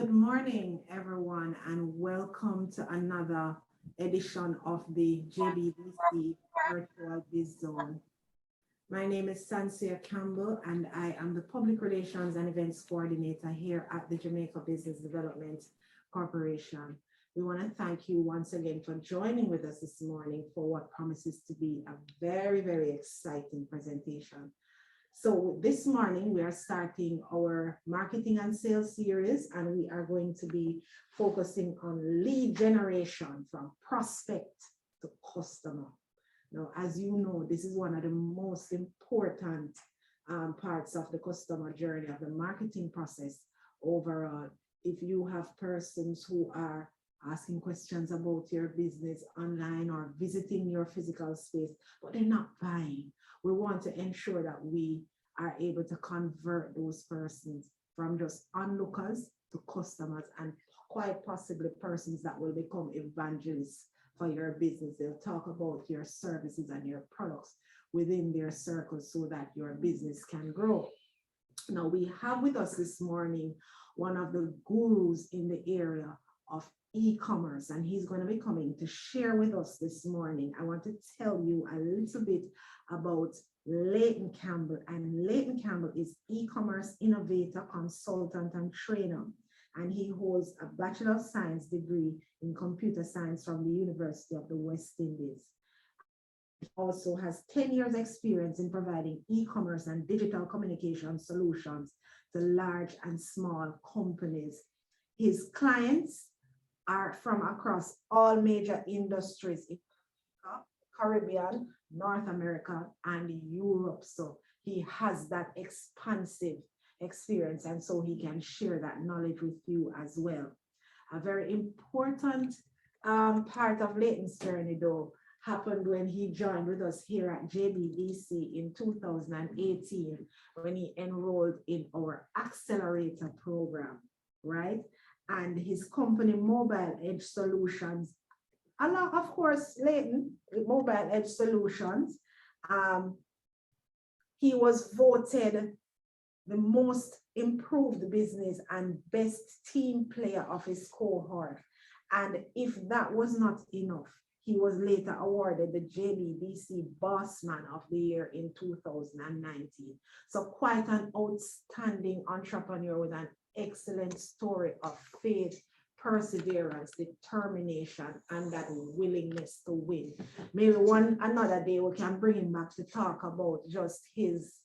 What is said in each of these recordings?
Good morning, everyone, and welcome to another edition of the JBDC Virtual Biz Zone. My name is Campbell, and I am the Public Relations and Events Coordinator here at the Jamaica Business Development Corporation. We want to thank you once again for joining with us this morning for what promises to be a very, very exciting presentation. So this morning we are starting our marketing and sales series, and we are going to be focusing on lead generation from prospect to customer. Now, as you know, this is one of the most important parts of the customer journey of the marketing process overall. If you have persons who are asking questions about your business online or visiting your physical space, but they're not buying, we want to ensure that we are able to convert those persons from just onlookers to customers, and quite possibly persons that will become evangelists for your business. They'll talk about your services and your products within their circles so that your business can grow. Now, we have with us this morning one of the gurus in the area of e-commerce, and he's going to be coming to share with us this morning. I want to tell you a little bit about Leighton Campbell, and Leighton Campbell is e-commerce innovator, consultant, and trainer, and he holds a Bachelor of Science degree in computer science from the University of the West Indies. He also has 10 years experience in providing e-commerce and digital communication solutions to large and small companies. His clients are from across all major industries in Africa, Caribbean, North America, and Europe. So he has that expansive experience, and so he can share that knowledge with you as well. A very important part of Leighton's journey, though, happened when he joined with us here at JBDC in 2018, when he enrolled in our accelerator program, right? And his company, Mobile Edge Solutions, along, of course, Leighton, Mobile Edge Solutions, he was voted the most improved business and best team player of his cohort. And if that was not enough, he was later awarded the JBDC Bossman of the Year in 2019. So quite an outstanding entrepreneur with an excellent story of faith, perseverance, determination, and that willingness to win. Maybe another day we can bring him back to talk about just he's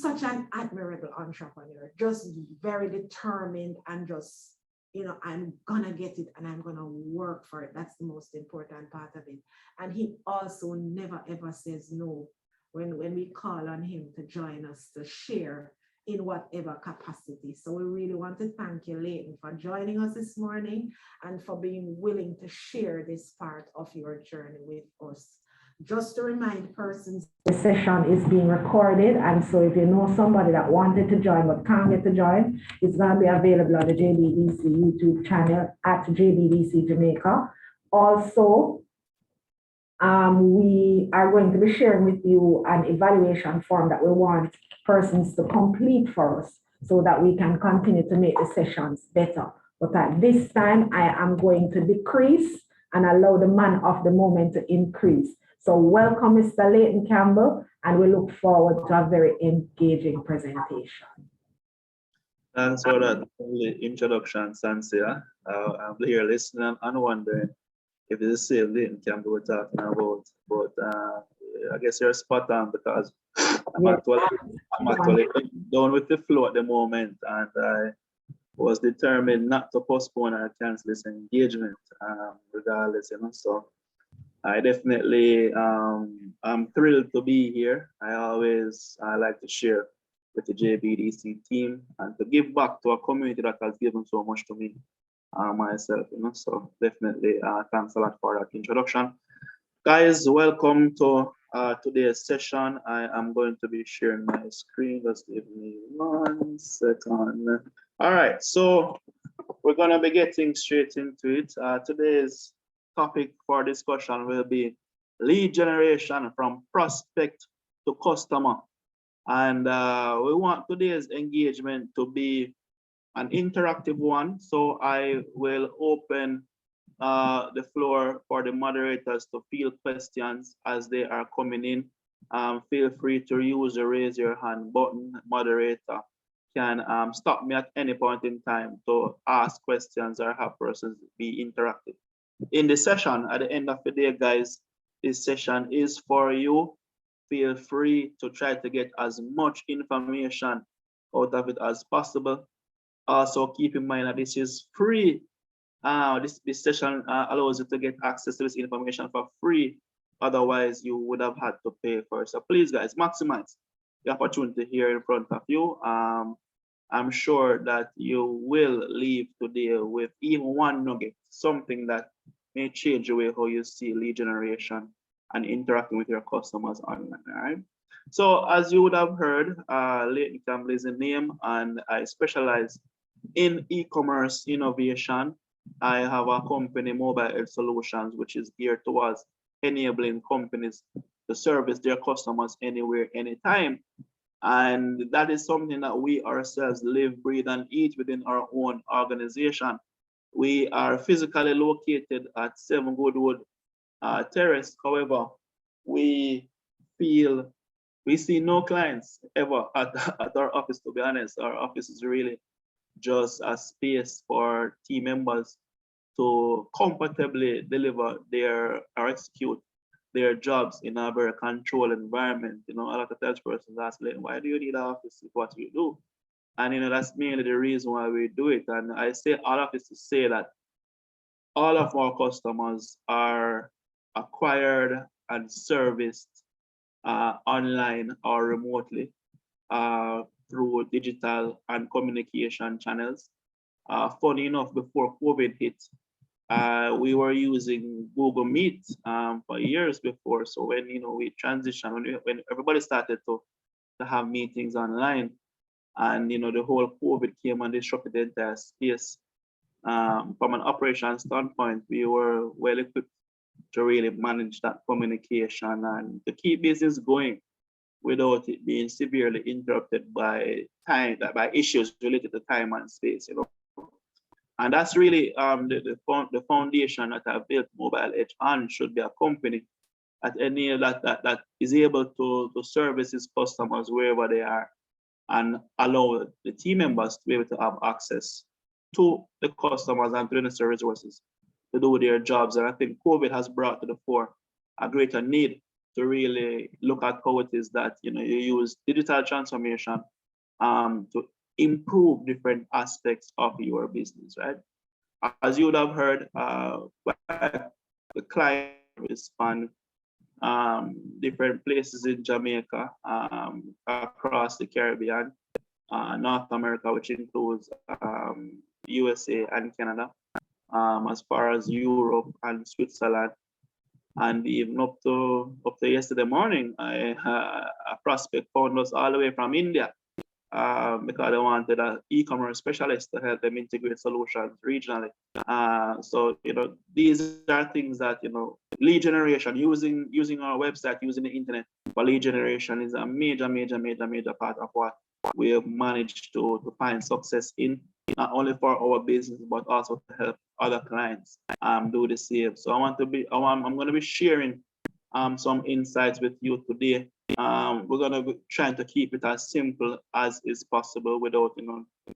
such an admirable entrepreneur, just very determined, and just, I'm gonna get it and I'm gonna work for it. That's the most important part of it. And he also never ever says no when we call on him to join us to share in whatever capacity. So we really want to thank you, Leighton, for joining us this morning and for being willing to share this part of your journey with us. Just to remind persons, the session is being recorded, and so if you know somebody that wanted to join but can't get to join, it's going to be available on the JBDC YouTube channel at JBDC Jamaica. Also, we are going to be sharing with you an evaluation form that we want persons to complete for us so that we can continue to make the sessions better. But at this time, I am going to decrease and allow the man of the moment to increase. So welcome, Mr. Leighton Campbell, and we look forward to a very engaging presentation. Thanks for that introduction, Sansia. I'm here listening and wondering if it's the same Leighton Campbell we're talking about, but I guess you're spot on, because I'm actually down with the flow at the moment, and I was determined not to postpone or cancel this engagement, regardless, so I definitely I'm thrilled to be here. I like to share with the JBDC team and to give back to a community that has given so much to me myself, so definitely thanks a lot for that introduction. Guys, welcome to today's session. I am going to be sharing my screen. Just give me 1 second. All right, so we're going to be getting straight into it. Today's topic for discussion will be lead generation from prospect to customer. And we want today's engagement to be an interactive one. So I will open the floor for the moderators to field questions as they are coming in. Feel free to use the raise your hand button. Moderator can stop me at any point in time to ask questions or have persons be interactive. In the session, at the end of the day, guys, this session is for you. Feel free to try to get as much information out of it as possible. Also, keep in mind that this is free. This session allows you to get access to this information for free. Otherwise, you would have had to pay for it. So please, guys, maximize the opportunity here in front of you. I'm sure that you will leave today with even one nugget, something that may change the way how you see lead generation and interacting with your customers online. All right. So as you would have heard, Leighton Campbell is the name, and I specialize in e-commerce innovation. I have a company, Mobile Health Solutions, which is geared towards enabling companies to service their customers anywhere, anytime. And that is something that we ourselves live, breathe, and eat within our own organization. We are physically located at 7 Goodwood Terrace. However, we see no clients ever at our office, to be honest. Our office is really just a space for team members to comfortably deliver or execute their jobs in a very controlled environment. A lot of times persons ask, why do you need an office with what you do? And that's mainly the reason why we do it. And I say all of this to say that all of our customers are acquired and serviced online or remotely through digital and communication channels. Funny enough, before COVID hit, we were using Google Meet for years before. So when we transitioned, when everybody started to have meetings online, and the whole COVID came and disrupted the entire space. From an operations standpoint, we were well equipped to really manage that communication and to keep business going without it being severely interrupted by issues related to time and space. And that's really the foundation that I've built Mobile Edge on. Should be a company that is able to service its customers wherever they are and allow the team members to be able to have access to the customers and to the necessary resources to do their jobs. And I think COVID has brought to the fore a greater need to really look at how it is that you use digital transformation to improve different aspects of your business, right? As you would have heard, the client span different places in Jamaica, across the Caribbean, North America, which includes USA and Canada, as far as Europe and Switzerland, and even up to yesterday morning, a prospect found us all the way from India because they wanted an e-commerce specialist to help them integrate solutions regionally. So these are things that lead generation, using our website, using the internet for lead generation is a major part of what we have managed to find success in, not only for our business but also to help other clients do the same. So I'm going to be sharing some insights with you today. We're going to be trying to keep it as simple as is possible without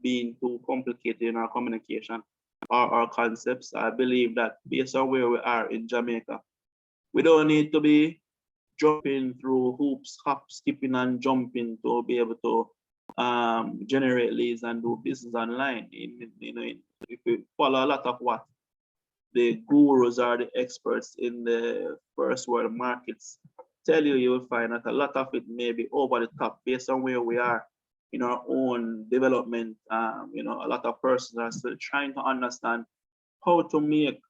being too complicated in our communication or our concepts. I believe that based on where we are in Jamaica, we don't need to be jumping through hoops, skipping and jumping to be able to generate leads and do business online. If we follow a lot of what the gurus or the experts in the first world markets tell you, you will find that a lot of it may be over the top based on where we are in our own development. A lot of persons are still trying to understand how to make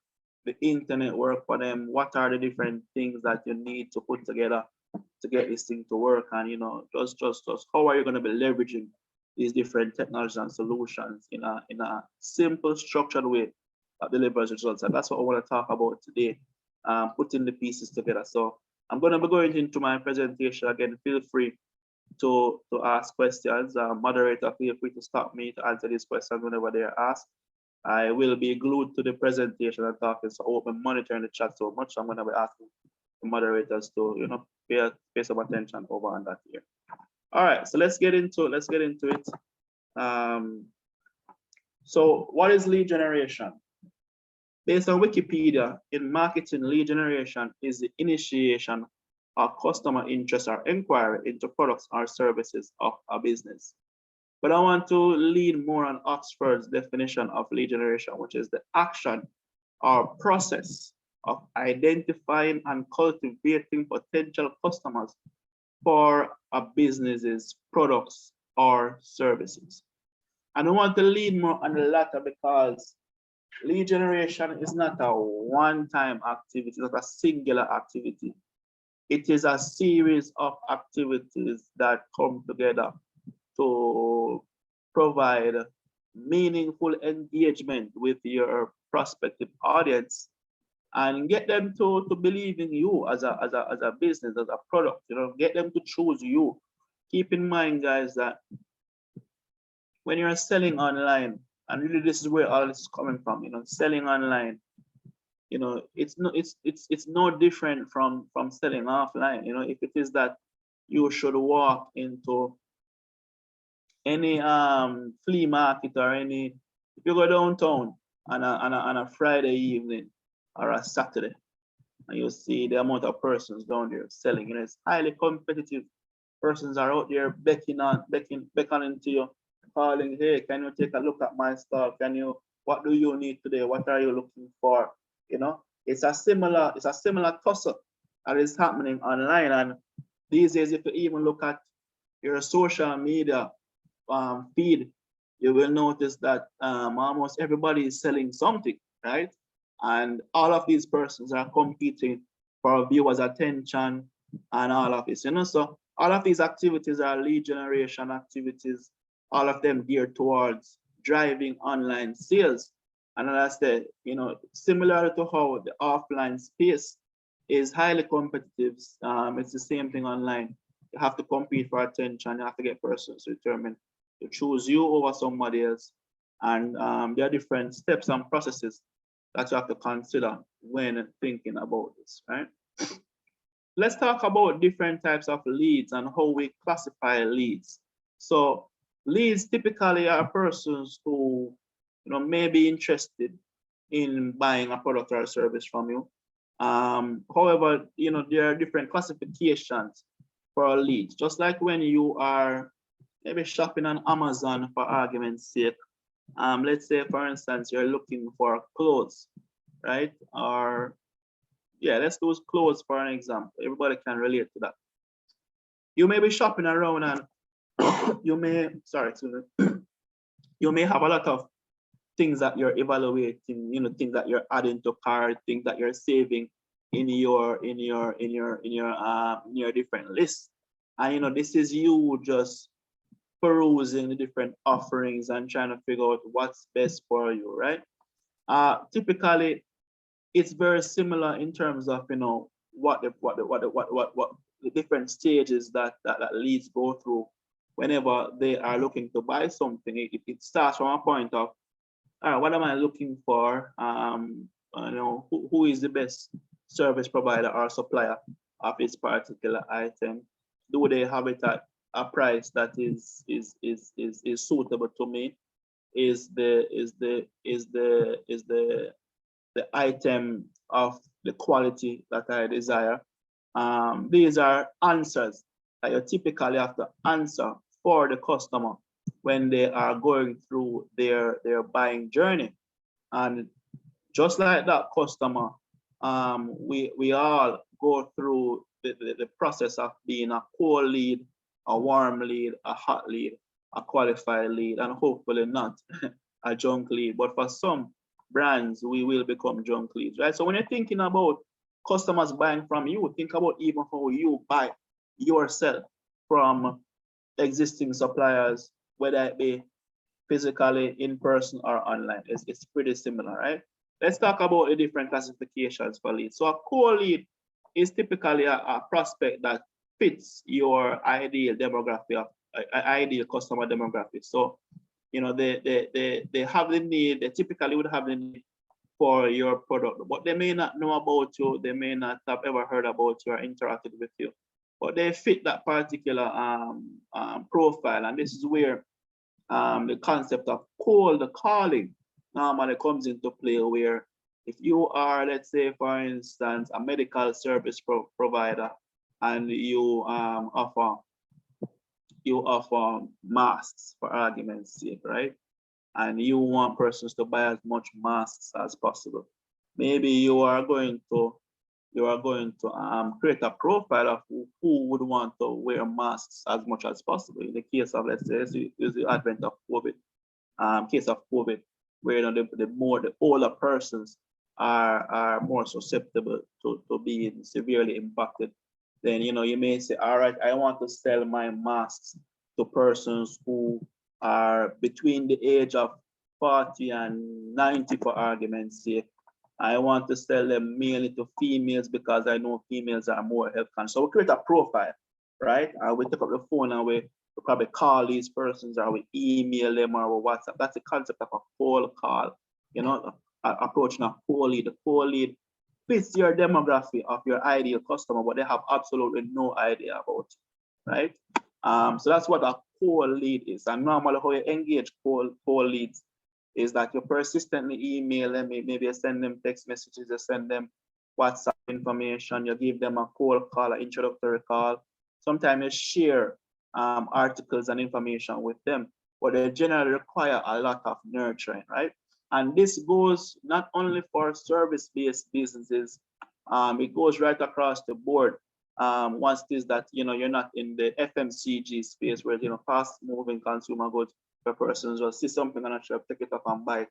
the internet work for them. What are the different things that you need to put together to get this thing to work? And just how are you going to be leveraging these different technologies and solutions in a simple, structured way that delivers results? And that's what I want to talk about today, putting the pieces together. So I'm going to be going into my presentation again. Feel free to ask questions. Moderator, feel free to stop me to answer these questions whenever they are asked. I will be glued to the presentation and talking, so I won't be monitoring the chat so much. I'm going to be asking the moderators to, you know, pay some attention over on that here. All right, so let's get into it. So what is lead generation? Based on Wikipedia, in marketing, lead generation is the initiation of customer interest or inquiry into products or services of a business. But I want to lean more on Oxford's definition of lead generation, which is the action or process of identifying and cultivating potential customers for a business's products or services. And I want to lean more on the latter because lead generation is not a one-time activity, it's not a singular activity. It is a series of activities that come together to provide meaningful engagement with your prospective audience and get them to believe in you as a business, as a product, you know, get them to choose you. Keep in mind, guys, that when you're selling online, and really this is where all this is coming from, you know, selling online, you know, it's no different from selling offline. You know, if it is that you should walk into any flea market or any, if you go downtown on a Friday evening or a Saturday, and you see the amount of persons down there selling, you know, it's highly competitive. Persons are out there beckoning to you, calling, hey, can you take a look at my stuff? What do you need today? What are you looking for? You know, it's a similar tussle that is happening online. And these days, if you even look at your social media feed, you will notice that almost everybody is selling something, right? And all of these persons are competing for viewers' attention and all of this, you know. So all of these activities are lead generation activities, all of them geared towards driving online sales. And as I said, you know, similar to how the offline space is highly competitive, it's the same thing online. You have to compete for attention, you have to get persons to choose you over somebody else. And there are different steps and processes that you have to consider when thinking about this, right? Let's talk about different types of leads and how we classify leads. So leads typically are persons who, you know, may be interested in buying a product or a service from you. However, you know, there are different classifications for leads. Just like when you are maybe shopping on Amazon, for argument's sake, let's say, for instance, you're looking for clothes, right? Or yeah, let's use clothes for an example. Everybody can relate to that. You may be shopping around and you may, sorry, you may have a lot of things that you're evaluating, you know, things that you're adding to cart, things that you're saving in your different lists. And you know, this is you just perusing the different offerings and trying to figure out what's best for you, right? Typically, it's very similar in terms of, you know, what the different stages that leads go through whenever they are looking to buy something. It starts from a point of, what am I looking for? You know, who is the best service provider or supplier of this particular item? Do they have it at a price that is suitable to me? Is the item of the quality that I desire? These are answers that you typically have to answer for the customer when they are going through their buying journey. And just like that customer, we all go through the process of being a cold lead, a warm lead, a hot lead, a qualified lead, and hopefully not a junk lead. But for some brands, we will become junk leads, right? So when you're thinking about customers buying from you, think about even how you buy yourself from existing suppliers, whether it be physically, in person, or online. It's pretty similar, right? Let's talk about the different classifications for leads. So a core lead is typically a prospect that fits your ideal demographic of ideal customer demographic. So, you know, they have the need, they typically would have the need for your product, but they may not know about you, they may not have ever heard about you or interacted with you, but they fit that particular profile. And this is where the concept of cold calling normally comes into play, where if you are, let's say, for instance, a medical service provider, and you offer masks, for argument's sake, right? And you want persons to buy as much masks as possible. Maybe you are going to create a profile of who would want to wear masks as much as possible. In the case of, let's say, is the advent of COVID, case of COVID, where, you know, the older persons are more susceptible to being severely impacted. Then, you know, you may say, all right, I want to sell my masks to persons who are between the age of 40 and 90, for argument's sake. I want to sell them mainly to females because I know females are more health conscious. So we create a profile, right? We take up the phone and we probably call these persons, or we email them, or we WhatsApp. That's the concept of a cold call, you know, approaching a cold lead. The cold lead fits your demographic of your ideal customer, but they have absolutely no idea about it, right? So that's what a cold lead is. And normally how you engage cold leads is that you persistently email them, maybe you send them text messages, you send them WhatsApp information, you give them a cold call, an introductory call. Sometimes you share articles and information with them, but they generally require a lot of nurturing, right? And this goes not only for service-based businesses, it goes right across the board. Once it is that, you know, you're not in the FMCG space where, you know, fast-moving consumer goods, where persons will see something on a shelf, take it up and buy it.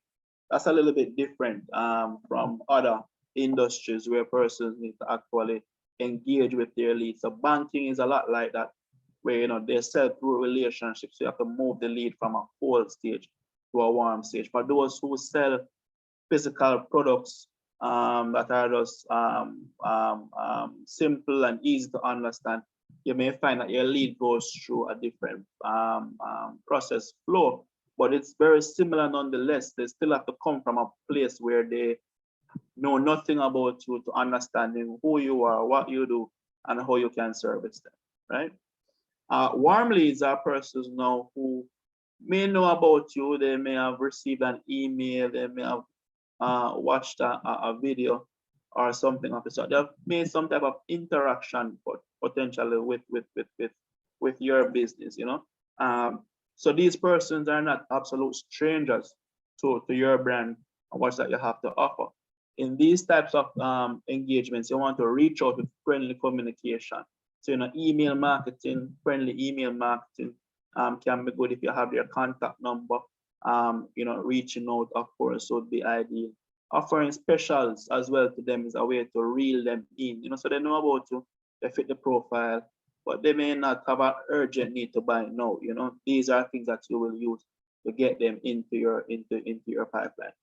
That's a little bit different from other industries where persons need to actually engage with their leads. So banking is a lot like that, where, you know, they sell through relationships. So you have to move the lead from a cold stage to a warm stage. For those who sell physical products that are just simple and easy to understand, you may find that your lead goes through a different process flow, but it's very similar nonetheless. They still have to come from a place where they know nothing about you to understanding who you are, what you do, and how you can service them, right? Warm leads are persons now who may know about you. They may have received an email, they may have watched a video or something of the sort. They have made some type of interaction, but potentially with your business, you know. So these persons are not absolute strangers to your brand and what that you have to offer. In these types of engagements, you want to reach out with friendly communication. So, you know, email marketing, friendly email marketing can be good if you have their contact number. You know, reaching out, of course, would be ideal. Offering specials as well to them is a way to reel them in, you know, so they know about you, they fit the profile, but they may not have an urgent need to buy now. You know, these are things that you will use to get them into your pipeline.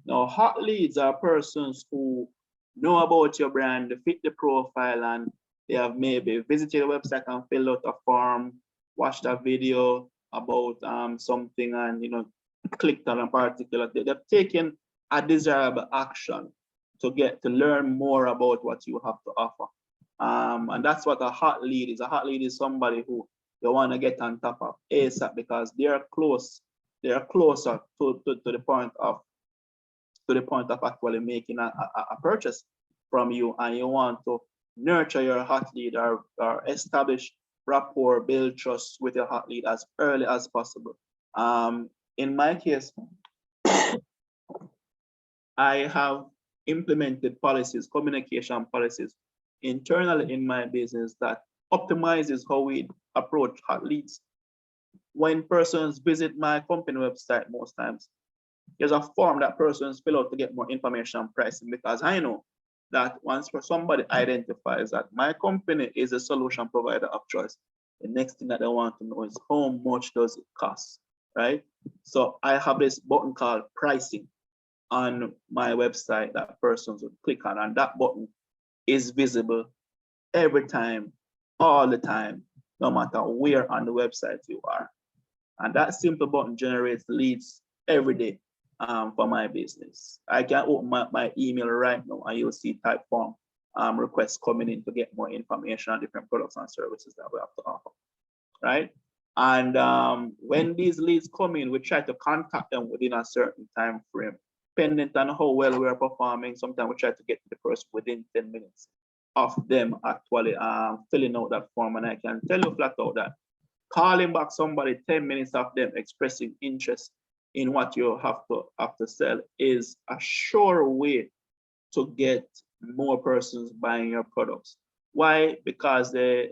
Now, hot leads are persons who know about your brand, they fit the profile, and they have maybe visited your website and filled out a form, watched a video about something, and, you know, clicked on a particular thing. They've taken a desirable action to learn more about what you have to offer. And that's what a hot lead is. A hot lead is somebody who you want to get on top of ASAP because they're closer to the point of actually making a purchase from you, and you want to nurture your hot lead or establish rapport, build trust with your hot lead as early as possible. In my case, I have implemented policies, communication policies internally in my business that optimizes how we approach hot leads. When persons visit my company website, most times, there's a form that persons fill out to get more information on pricing, because I know that once somebody identifies that my company is a solution provider of choice, the next thing that they want to know is how much does it cost, right? So I have this button called pricing on my website that persons would click on, and that button is visible every time all the time, no matter where on the website you are. And that simple button generates leads every day for my business. I can open my email right now and you'll see type form requests coming in to get more information on different products and services that we have to offer, right? And when these leads come in, we try to contact them within a certain time frame, depending on how well we are performing. Sometimes we try to get to the person within 10 minutes of them actually filling out that form. And I can tell you flat out that calling back somebody 10 minutes of them expressing interest in what you have to sell is a sure way to get more persons buying your products. Why? Because they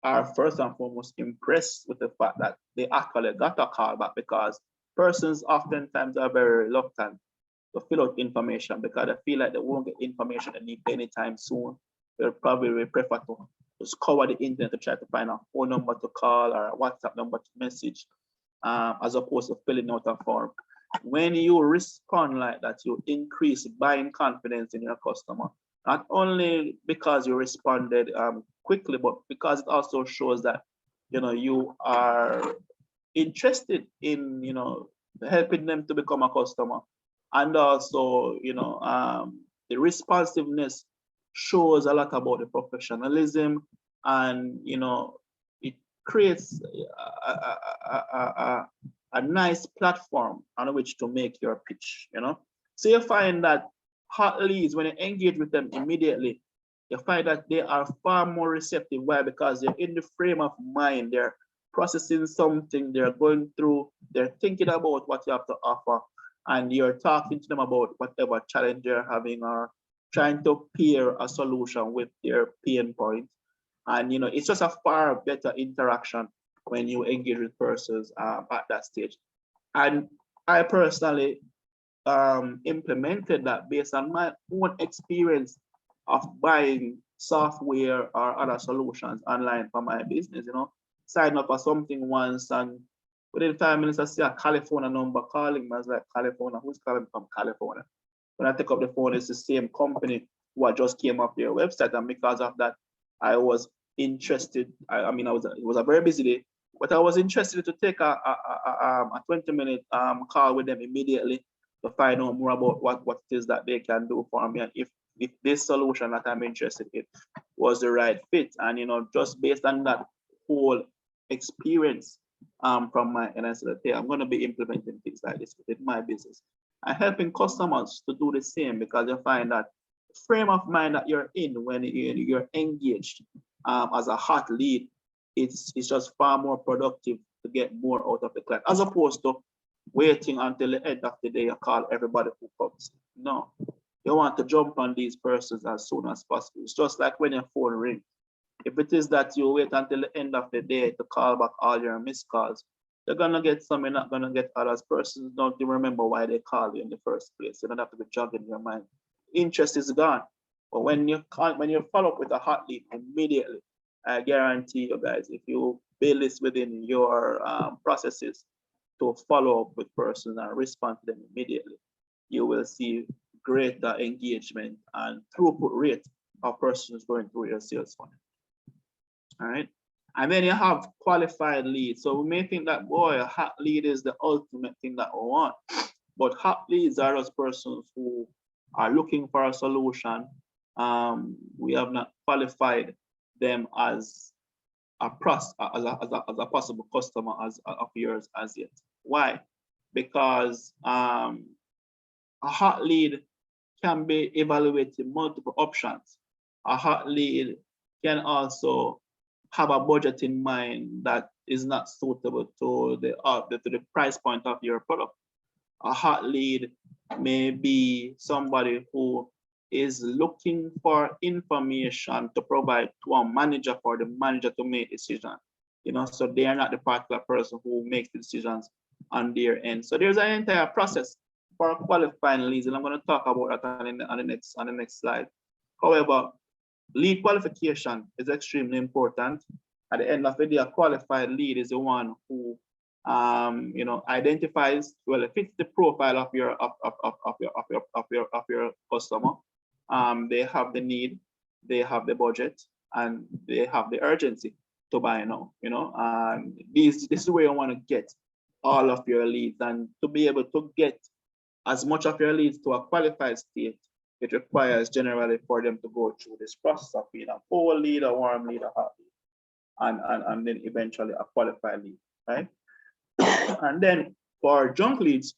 are first and foremost impressed with the fact that they actually got a call back, because persons oftentimes are very reluctant to fill out information because they feel like they won't get information they need anytime soon. They'll probably prefer to scour the internet to try to find a phone number to call or a WhatsApp number to message, as opposed to filling out a form. When you respond like that, you increase buying confidence in your customer. Not only because you responded quickly, but because it also shows that you are interested in helping them to become a customer. And also the responsiveness shows a lot about the professionalism, and it creates a nice platform on which to make your pitch. So you find that hot leads, when you engage with them immediately, you find that they are far more receptive. Why? Because they're in the frame of mind, they're processing something, they're going through, they're thinking about what you have to offer, and you're talking to them about whatever challenge they're having, or trying to pair a solution with their pain point. And it's just a far better interaction when you engage with persons at that stage. And I personally implemented that based on my own experience of buying software or other solutions online for my business. Sign up for something once, and within 5 minutes I see a California number calling me. I was like, California? Who's calling from California? When I take up the phone, it's the same company who I just came off their website, and because of that, I was interested. It was a very busy day, but I was interested to take a 20-minute call with them immediately to find out more about what it is that they can do for me, and if this solution that I'm interested in was the right fit. And just based on that whole experience from my, and I said, hey, I'm going to be implementing things like this within my business and helping customers to do the same, because you find that frame of mind that you're in when you're engaged as a hot lead, it's just far more productive to get more out of the client, as opposed to waiting until the end of the day you call everybody who comes. No, you want to jump on these persons as soon as possible. It's just like when your phone rings. If it is that you wait until the end of the day to call back all your missed calls, you're gonna get some, you're not gonna get others. Persons don't even remember why they called you in the first place. You don't have to be jogging your mind. Interest is gone. But when you follow up with a hot lead immediately, I guarantee you guys, if you build this within your processes to follow up with persons and respond to them immediately, you will see greater engagement and throughput rate of persons going through your sales funnel. All right. And then you have qualified leads. So we may think that, boy, a hot lead is the ultimate thing that we want. But hot leads are those persons who are looking for a solution. We have not qualified them as a possible customer of yours as yet. Why? Because a hot lead can be evaluated multiple options. A hot lead can also have a budget in mind that is not suitable to the price point of your product. A hot lead may be somebody who is looking for information to provide to a manager for the manager to make decisions. So they are not the particular person who makes the decisions on their end. So there's an entire process for qualifying leads, and I'm going to talk about that on the next slide. However, lead qualification is extremely important. At the end of the day, a qualified lead is the one who identifies, well, it fits the profile of your customer. They have the need, they have the budget, and they have the urgency to buy now, and this is where you want to get all of your leads. And to be able to get as much of your leads to a qualified state, it requires generally for them to go through this process of being a cold lead, a warm lead, a hot lead, and then eventually a qualified lead, right? And then for junk leads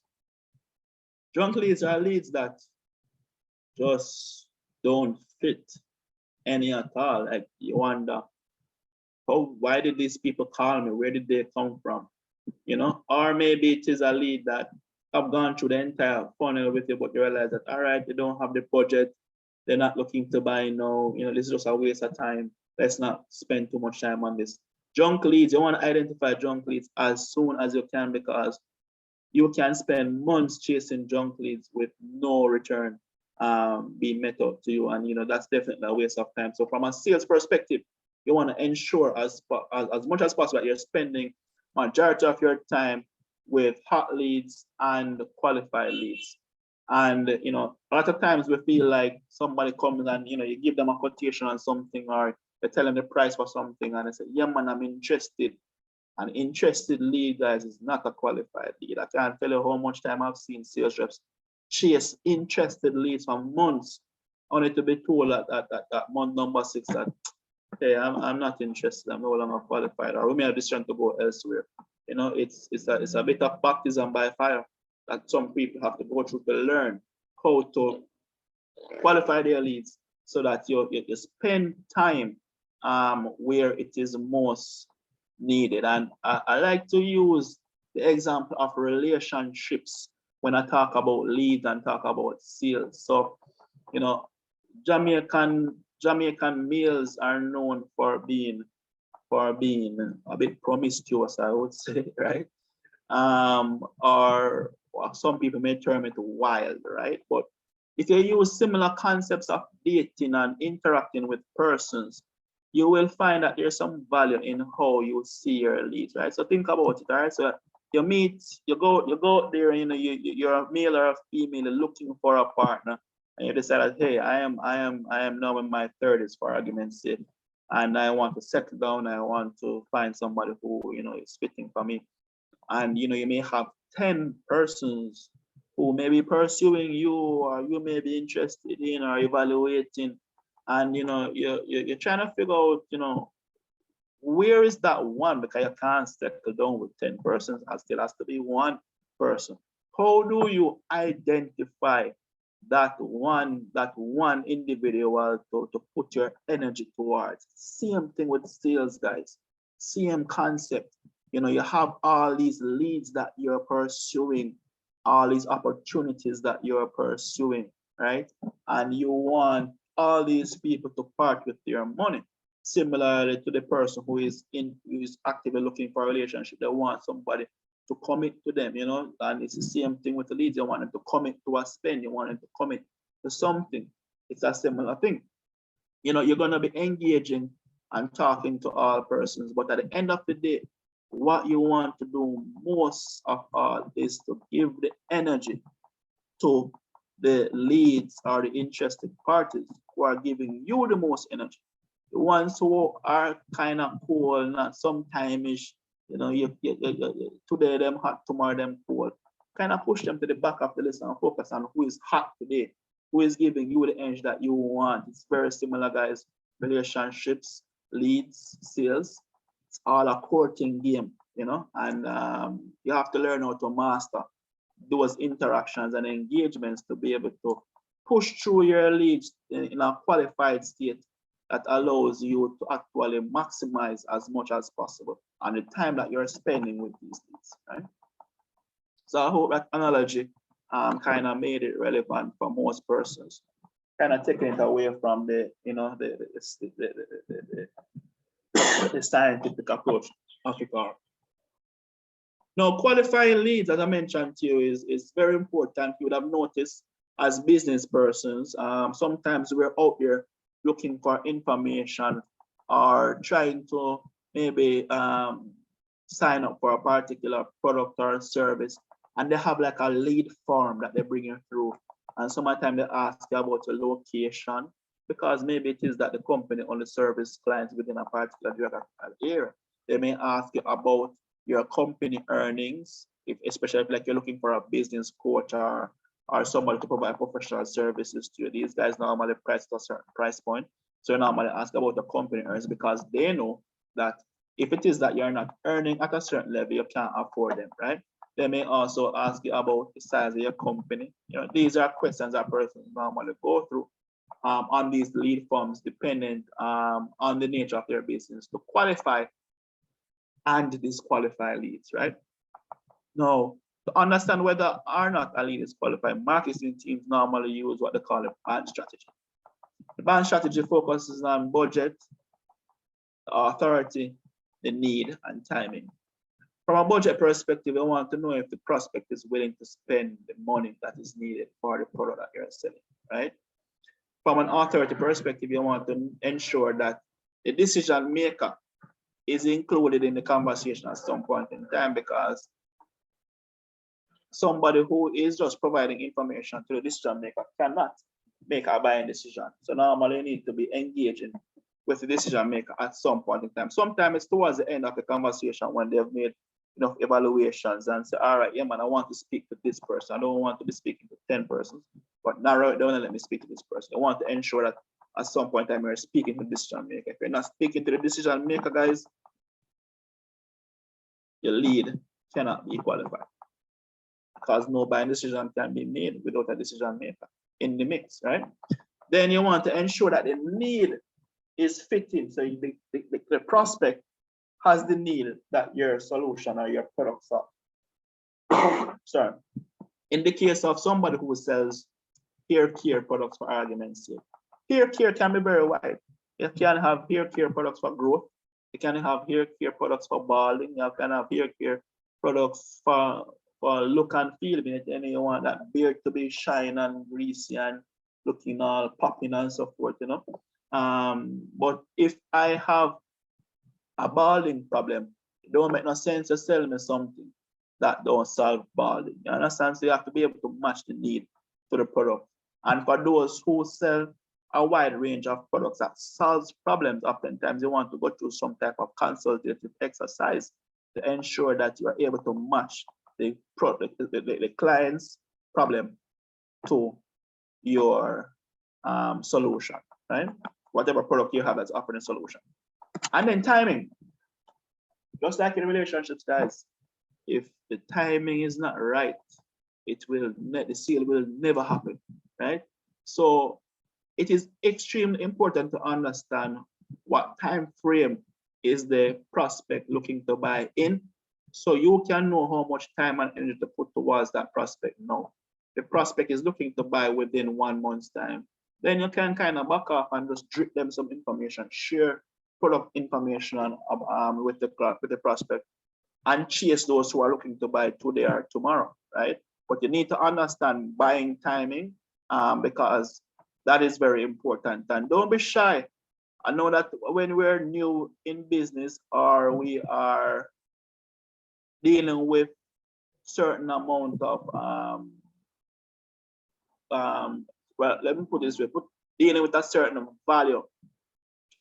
are leads that just don't fit any at all. Like you wonder, why did these people call me? Where did they come from? Or maybe it is a lead that have gone through the entire funnel with you, but you realize that, all right, they don't have the budget. They're not looking to buy now. This is just a waste of time. Let's not spend too much time on this. Junk leads, you want to identify junk leads as soon as you can, because you can spend months chasing junk leads with no return being met up to you. And that's definitely a waste of time. So from a sales perspective, you want to ensure as much as possible that you're spending majority of your time with hot leads and qualified leads. And a lot of times we feel like somebody comes and you give them a quotation on something, or you tell them the price for something, and they say, yeah man, I'm interested. An interested lead, guys, is not a qualified lead. I can't tell you how much time I've seen sales reps chase interested leads for months, only to be told that month number 6 that, hey, I'm not interested, I'm no longer qualified, or we may have decision to go elsewhere. It's a bit of baptism by fire that some people have to go through to learn how to qualify their leads, so that you spend time where it is most needed. And I like to use the example of relationships when I talk about leads and talk about sales. So, Jamaican males are known for being a bit promiscuous, I would say, right? Or some people may term it wild, right? But if you use similar concepts of dating and interacting with persons, you will find that there's some value in how you see your leads, right? So think about it, all right? So you go there, you're a male or a female looking for a partner, and you decide that, hey, I am now in my 30s, for argument's sake, and I want to settle down. I want to find somebody who is fitting for me. And you may have 10 persons who may be pursuing you, or you may be interested in or evaluating, and you're trying to figure out where is that one, because you can't settle down with 10 persons, and still has to be one person. How do you identify that one individual to put your energy towards? Same thing with sales, guys. Same concept. You have all these leads that you're pursuing, all these opportunities that you're pursuing, right? And you want all these people to part with their money. Similarly to the person who is actively looking for a relationship, they want somebody to commit to them, and it's the same thing with the leads. You want them to commit to a spend, you want them to commit to something. It's a similar thing. You're going to be engaging and talking to all persons, but at the end of the day, what you want to do most of all is to give the energy to the leads or the interested parties who are giving you the most energy. The ones who are kind of cool, not sometime-ish, today them hot, tomorrow them cool. Kind of push them to the back of the list and focus on who is hot today, who is giving you the energy that you want. It's very similar, guys. Relationships, leads, sales. It's all a courting game, and you have to learn how to master those interactions and engagements to be able to push through your leads in a qualified state that allows you to actually maximize as much as possible on the time that you're spending with these leads, right? So I hope that analogy kind of made it relevant for most persons, kind of taking it away from the scientific approach of it all. Now, qualifying leads, as I mentioned to you, is very important. You would have noticed as business persons, sometimes we're out there looking for information or trying to maybe sign up for a particular product or service, and they have like a lead form that they bring you through. And sometimes they ask you about your location, because maybe it is that the company only service clients within a particular geographical area. They may ask you about your company earnings, if, especially if like you're looking for a business coach or somebody to provide professional services to you. These guys normally price at a certain price point. So you normally ask about the company earnings because they know that if it is that you're not earning at a certain level, you can't afford them, right? They may also ask you about the size of your company. You know, these are questions that persons normally go through on these lead forms, dependent on the nature of their business to qualify and disqualify leads, right? Now, to understand whether or not a lead is qualified, marketing teams normally use what they call a band strategy. The band strategy focuses on budget, authority, the need, and timing. From a budget perspective, you want to know if the prospect is willing to spend the money that is needed for the product that you're selling, right? From an authority perspective, you want to ensure that the decision maker is included in the conversation at some point in time, because somebody who is just providing information to the decision maker cannot make a buying decision. So normally you need to be engaging with the decision maker at some point in time. Sometimes it's towards the end of the conversation when they've made enough evaluations and say, all right, yeah, man, I want to speak to this person. I don't want to be speaking to 10 persons, but narrow it down and let me speak to this person. I want to ensure that at some point in time you're speaking to the decision maker. If you're not speaking to the decision maker, guys, your lead cannot be qualified, because no buying decision can be made without a decision maker in the mix, right? Then you want to ensure that the need is fitting. So the prospect has the need that your solution or your product solve. Sorry. In the case of somebody who sells hair care products, for argument's sake, hair care can be very wide. You can have hair care products for growth. You can have hair care products for balding. You can have hair care products for look and feel. And you want that beard to be shine and greasy and looking all popping and so forth, you know. But if I have a balding problem, it don't make no sense to sell me something that don't solve balding. You understand? So you have to be able to match the need to the product. And for those who sell a wide range of products that solves problems, oftentimes you want to go through some type of consultative exercise to ensure that you are able to match the product, the client's problem to your solution, right? Whatever product you have that's offering a solution. And then timing. Just like in relationships, guys, if the timing is not right, the sale will never happen, right? So it is extremely important to understand what time frame is the prospect looking to buy in, so you can know how much time and energy to put towards that prospect now. The prospect is looking to buy within 1 month's time, then you can kind of back off and just drip them some information, share product information with the prospect, and chase those who are looking to buy today or tomorrow, right? But you need to understand buying timing, because that is very important. And don't be shy. I know that when we're new in business or we are dealing with certain amount of well, let me put it this way, dealing with a certain value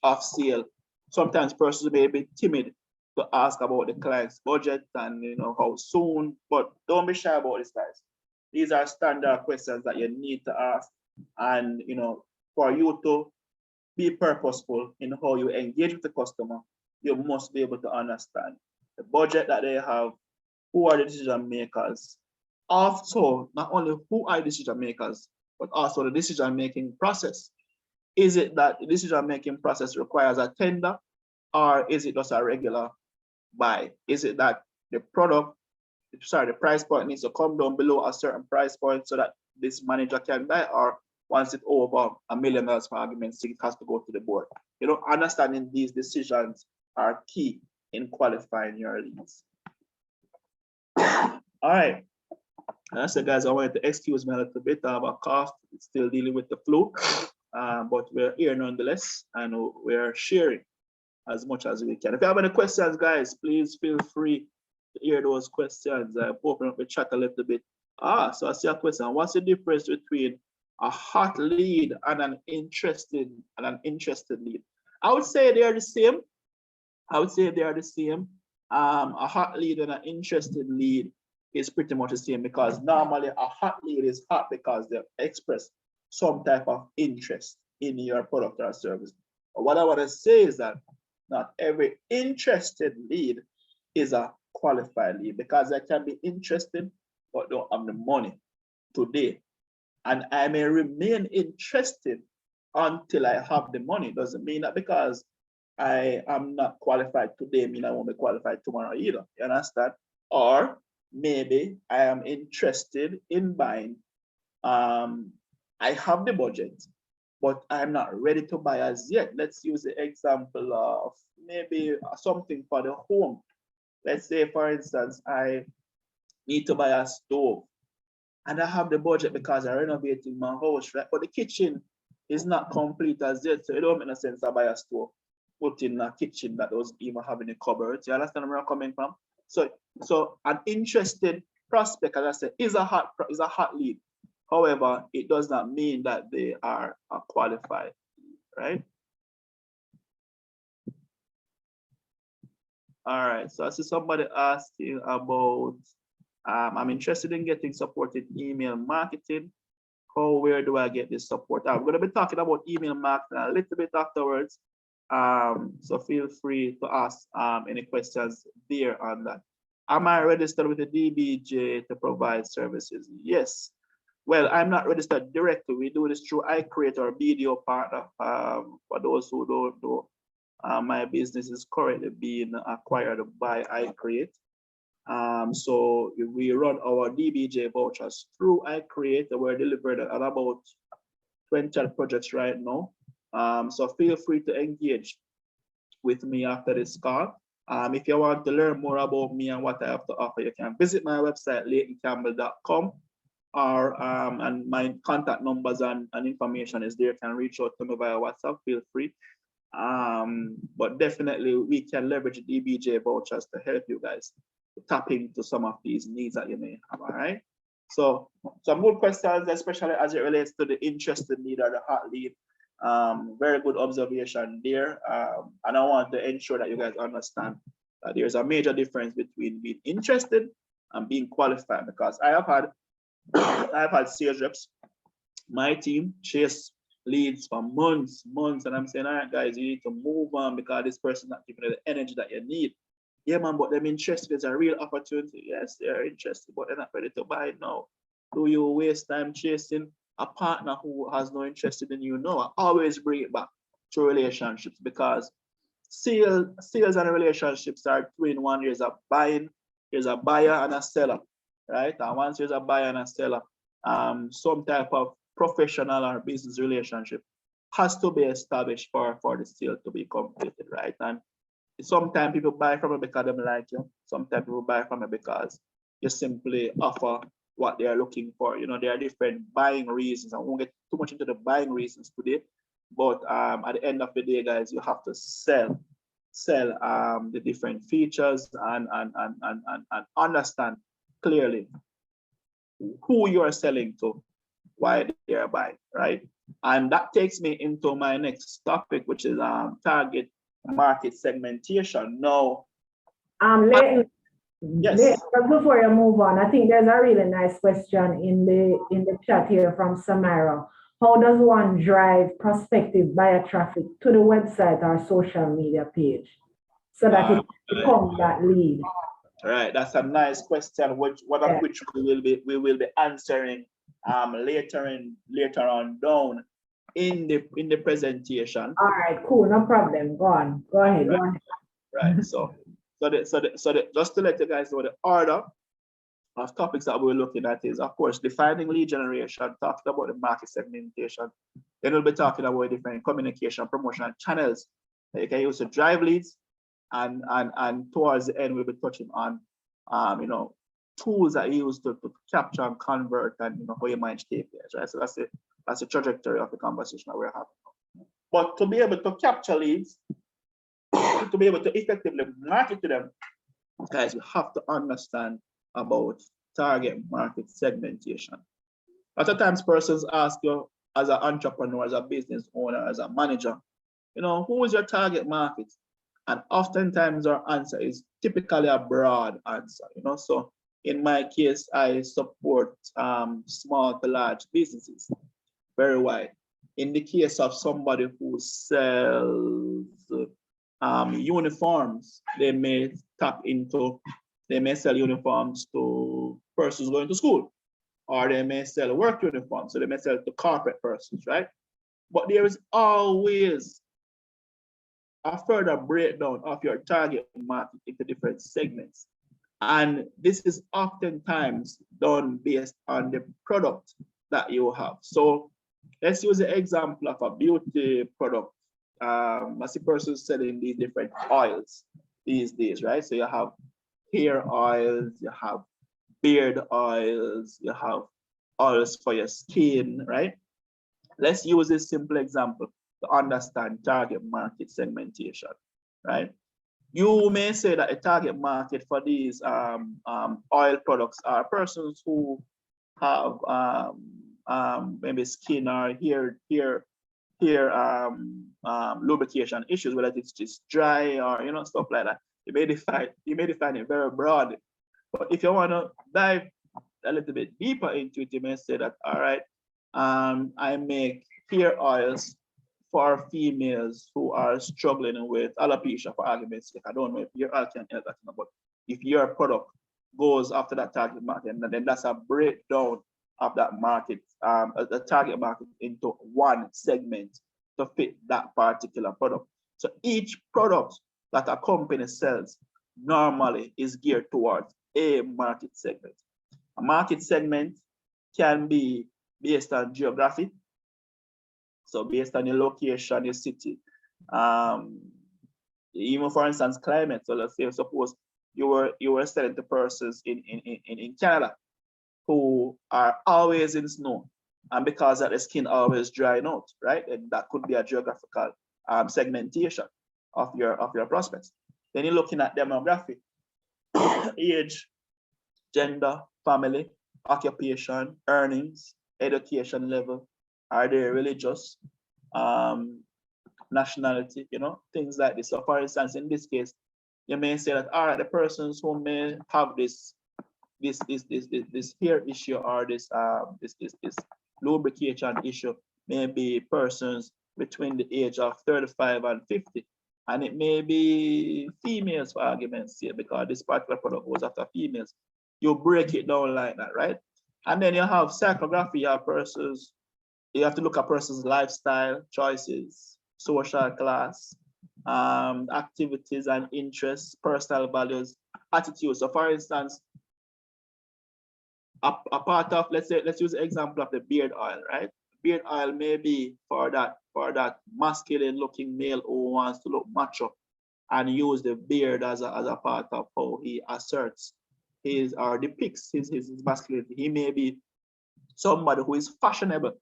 of sale, sometimes persons may be timid to ask about the client's budget and how soon, but don't be shy about this, guys. These are standard questions that you need to ask, and for you to be purposeful in how you engage with the customer, you must be able to understand the budget that they have, who are the decision makers. Also, not only who are the decision makers, but also the decision making process. Is it that the decision making process requires a tender, or is it just a regular buy? Is it that the price point needs to come down below a certain price point so that this manager can buy, or once it's over $1 million, for argument's sake, it has to go to the board? Understanding these decisions are key in qualifying your leads. All right. And I said, guys, I wanted to excuse me a little bit. I have a cough, still dealing with the flu, but we're here nonetheless, and we're sharing as much as we can. If you have any questions, guys, please feel free to hear those questions. Open up the chat a little bit. So I see a question. What's the difference between a hot lead and an interested lead. I would say they are the same. I would say they are the same. A hot lead and an interested lead is pretty much the same, because normally a hot lead is hot because they express some type of interest in your product or service. But what I want to say is that not every interested lead is a qualified lead, because I can be interested but don't have the money today. And I may remain interested until I have the money. Doesn't mean that because I am not qualified today, mean I won't be qualified tomorrow either. You understand? Or maybe I am interested in buying. I have the budget, but I'm not ready to buy as yet. Let's use the example of maybe something for the home. Let's say, for instance, I need to buy a stove, and I have the budget because I'm renovating my house, right? But the kitchen is not complete as yet, so it don't make no sense to buy a stove, put in a kitchen that doesn't even have any cupboards. You understand where I'm coming from? So an interested prospect, as I said, is a hot lead. However, it does not mean that they are a qualified, right? All right, so I see somebody asking about, I'm interested in getting support in email marketing. Where do I get this support? I'm going to be talking about email marketing a little bit afterwards. So feel free to ask any questions there on that. Am I registered with the DBJ to provide services? Yes. Well, I'm not registered directly. We do this through iCreate, our BDO partner. For those who don't know, my business is currently being acquired by iCreate. So we run our DBJ vouchers through iCreate. We're delivered at about 20 projects right now. So feel free to engage with me after this call. If you want to learn more about me and what I have to offer, you can visit my website, leightoncampbell.com, or and my contact numbers and information is there. You can reach out to me via WhatsApp, feel free. But definitely we can leverage DBJ vouchers to help you guys tap into some of these needs that you may have. All right. So some good questions, especially as it relates to the interested lead or the hot lead. Very good observation there. And I want to ensure that you guys understand that there's a major difference between being interested and being qualified, because I have had sales reps, my team, chase leads for months, and I'm saying, all right, guys, you need to move on because this person not giving you the energy that you need. Yeah, man, but them interested is a real opportunity. Yes, they're interested, but they're not ready to buy it now. Do you waste time chasing a partner who has no interest in you? No, I always bring it back to relationships, because sales and relationships are two in one. There's a buyer and a seller, right? And once there's a buyer and a seller, some type of professional or business relationship has to be established for the sale to be completed, right? And sometimes people buy from you because they like you. Sometimes people buy from you because you simply offer what they are looking for. You know, there are different buying reasons. I won't get too much into the buying reasons today, but at the end of the day, guys, you have to sell the different features and understand clearly who you are selling to, why they are buying, right? And that takes me into my next topic, which is target market segmentation. Now, Leighton, yes. but before you move on, I think there's a really nice question in the chat here from Samara. How does one drive prospective buyer traffic to the website or social media page so that it becomes that lead? Right, that's a nice question, which we will be answering later on down in the presentation. All right, cool, no problem. Go on, go ahead. Right. Go on. Right. So just to let you guys know, the order of topics that we're looking at is, of course, defining lead generation, talking about the market segmentation. Then we'll be talking about different communication promotion channels that you can use to drive leads, and towards the end we'll be touching on tools that you use to capture and convert, and how you manage KPIs, right? So that's the trajectory of the conversation that we're having. But to be able to capture leads, to be able to effectively market to them, guys, you have to understand about target market segmentation. A lot of times persons ask you as an entrepreneur, as a business owner, as a manager, who is your target market? And oftentimes our answer is typically a broad answer, So in my case, I support small to large businesses, very wide. In the case of somebody who sells uniforms, they may sell uniforms to persons going to school, or they may sell work uniforms, so they may sell to corporate persons, right? But there is always a further breakdown of your target market into different segments. And this is oftentimes done based on the product that you have. So let's use the example of a beauty product. I see persons selling these different oils these days, right? So you have hair oils, you have beard oils, you have oils for your skin, right? Let's use this simple example to understand target market segmentation, right? You may say that a target market for these oil products are persons who have maybe skin or hair lubrication issues, whether it's just dry or stuff like that. You may define it very broad, but if you want to dive a little bit deeper into it, you may say that, all right, I make hair oils for females who are struggling with alopecia, for argument's sake. I don't know if your oil can help that, but if your product goes after that target market, then that's a breakdown of that market, the target market into one segment to fit that particular product. So each product that a company sells normally is geared towards a market segment. A market segment can be based on geography. So based on your location, your city, even for instance, climate. So let's say, suppose you were selling to persons in Canada who are always in snow, and because that the skin always drying out, right? And that could be a geographical segmentation of your prospects. Then you're looking at demography, age, gender, family, occupation, earnings, education level. Are they religious? Nationality, things like this. So for instance, in this case, you may say that, all right, the persons who may have this hair issue or this lubrication issue may be persons between the age of 35 and 50. And it may be females, for argument's sake, because this particular product goes after females. You break it down like that, right? And then you have psychography, you have to look at persons' lifestyle choices, social class, activities and interests, personal values, attitudes. So for instance, a part of, let's use the example of the beard oil, right? Beard oil may be for that masculine looking male who wants to look macho and use the beard as a part of how he asserts his or depicts his masculinity. He may be somebody who is fashionable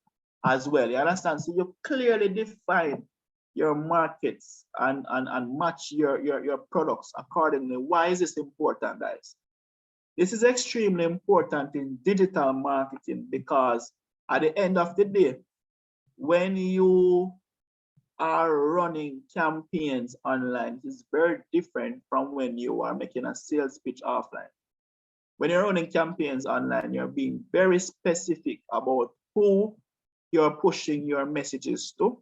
as well. You understand? So you clearly define your markets and match your products accordingly. Why is this important, guys? This is extremely important in digital marketing because at the end of the day, when you are running campaigns online, it's very different from when you are making a sales pitch offline. When you're running campaigns online, you're being very specific about who you're pushing your messages to,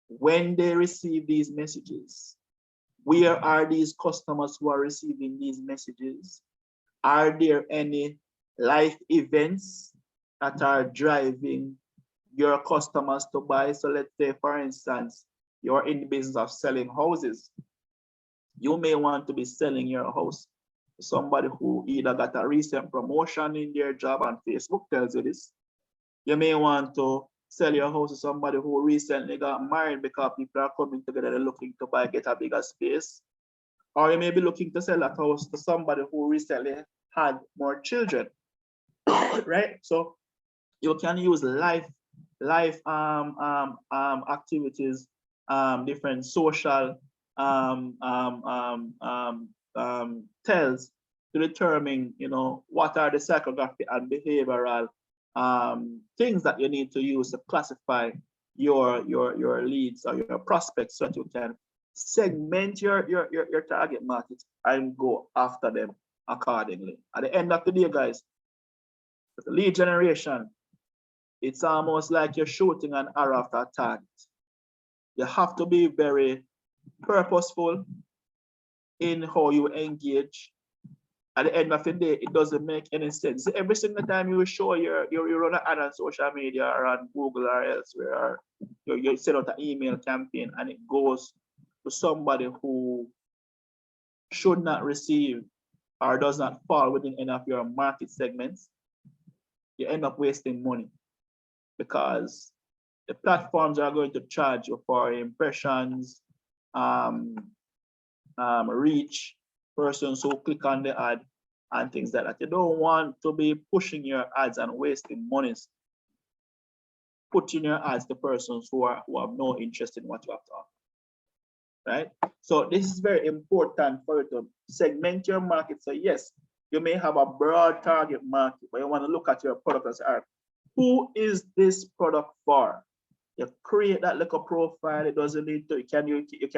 when they receive these messages, where are these customers who are receiving these messages? Are there any life events that are driving your customers to buy? So let's say, for instance, you're in the business of selling houses. You may want to be selling your house to somebody who either got a recent promotion in their job, and Facebook tells you this. You may want to sell your house to somebody who recently got married because people are coming together, they're looking to get a bigger space. Or you may be looking to sell a house to somebody who recently had more children, right? So you can use life activities, different social tells to determine, what are the psychographic and behavioral things that you need to use to classify your leads or your prospects so that you can segment your target market and go after them accordingly. At the end of the day, guys, the lead generation, it's almost like you're shooting an arrow after a target. You have to be very purposeful in how you engage. At the end of the day, it doesn't make any sense. Every single time you show you run an ad on social media or on Google or elsewhere, or you send out an email campaign and it goes to somebody who should not receive or does not fall within any of your market segments, you end up wasting money because the platforms are going to charge you for impressions, reach, persons who click on the ad and things like that. You don't want to be pushing your ads and wasting monies, putting your ads to persons who have no interest in what you have to offer, right? So this is very important for you to segment your market. So yes, you may have a broad target market, but you want to look at your product and say, all right, who is this product for? You create that little profile. It doesn't need to, you can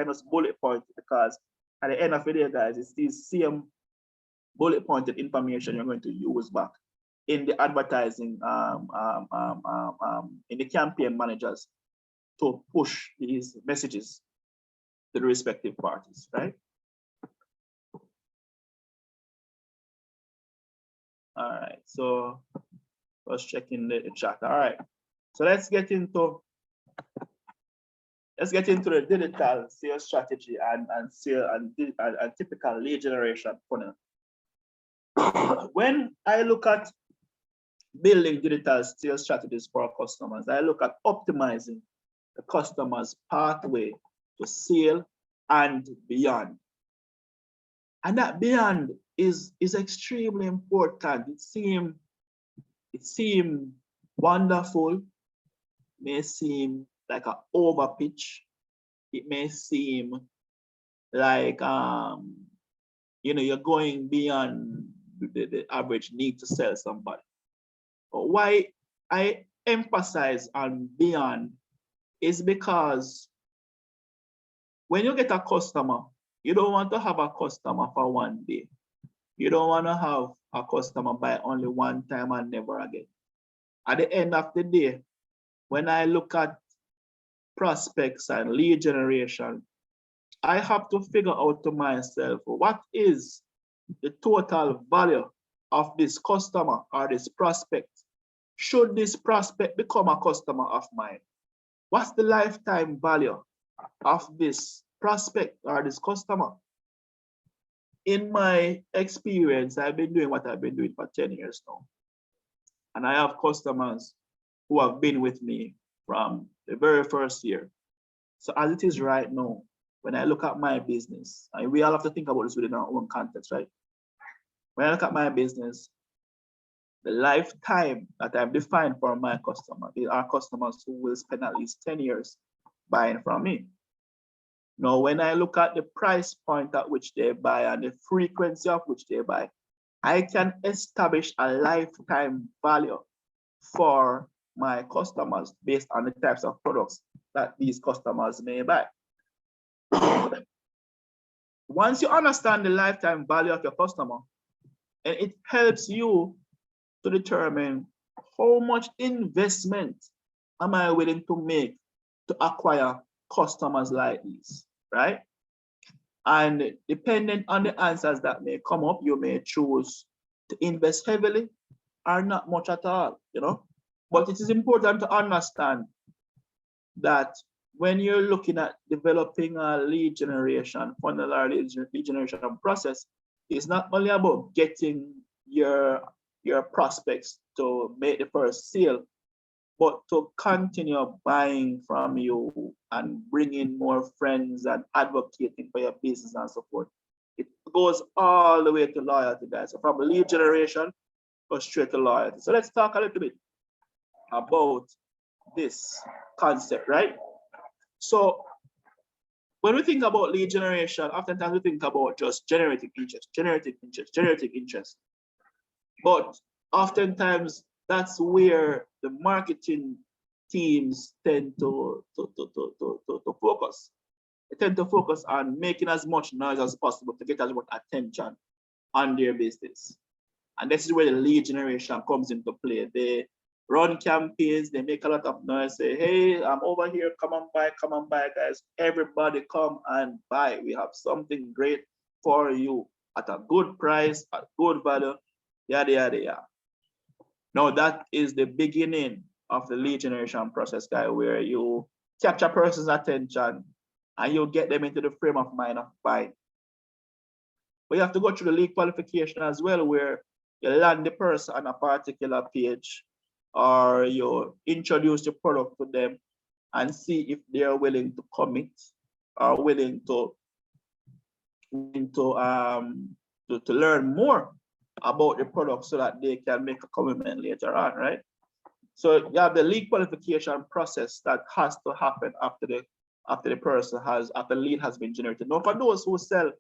just bullet point it, because at the end of the day, guys, it's these same bullet pointed information you're going to use back in the advertising, in the campaign managers to push these messages to the respective parties, right? All right, so let's check in the chat. All right, so let's get into the digital sales strategy and typical lead generation funnel. When I look at building digital sales strategies for our customers, I look at optimizing the customer's pathway to sale and beyond. And that beyond is extremely important. It seems wonderful, may seem like an over pitch. It may seem like you're going beyond the average need to sell somebody. But why I emphasize on beyond is because when you get a customer, you don't want to have a customer for one day. You don't want to have a customer buy only one time and never again. At the end of the day, when I look at prospects and lead generation, I have to figure out to myself, what is the total value of this customer or this prospect? Should this prospect become a customer of mine? What's the lifetime value of this prospect or this customer? In my experience, I've been doing what I've been doing for 10 years now. And I have customers who have been with me from the very first year. So as it is right now, when I look at my business, and we all have to think about this within our own context, right? When I look at my business, the lifetime that I've defined for my customer, they are customers who will spend at least 10 years buying from me. Now, when I look at the price point at which they buy and the frequency of which they buy, I can establish a lifetime value for my customers based on the types of products that these customers may buy. Once you understand the lifetime value of your customer, and it helps you to determine how much investment am I willing to make to acquire customers like these, right? And depending on the answers that may come up, you may choose to invest heavily or not much at all, But it is important to understand that when you're looking at developing a lead generation funnel or lead generation process, it's not only about getting your prospects to make the first sale, but to continue buying from you and bringing more friends and advocating for your business and so forth. It goes all the way to loyalty, guys. So from lead generation, go straight to loyalty. So let's talk a little bit about this concept, right? So when we think about lead generation, oftentimes we think about just generating interest. But oftentimes that's where the marketing teams tend to focus. They tend to focus on making as much noise as possible to get as much attention on their business. And this is where the lead generation comes into play. They run campaigns, they make a lot of noise, say, hey, I'm over here, come on by, guys. Everybody come and buy. We have something great for you at a good price, at good value, yada, yada, yada. Now that is the beginning of the lead generation process, guy, where you capture a person's attention and you get them into the frame of mind of buying. But you have to go through the lead qualification as well, where you land the person on a particular page, or you introduce the product to them and see if they are willing to commit or willing to learn more about the product so that they can make a commitment later on, right? So you have the lead qualification process that has to happen after the lead has been generated. Now, for those who sell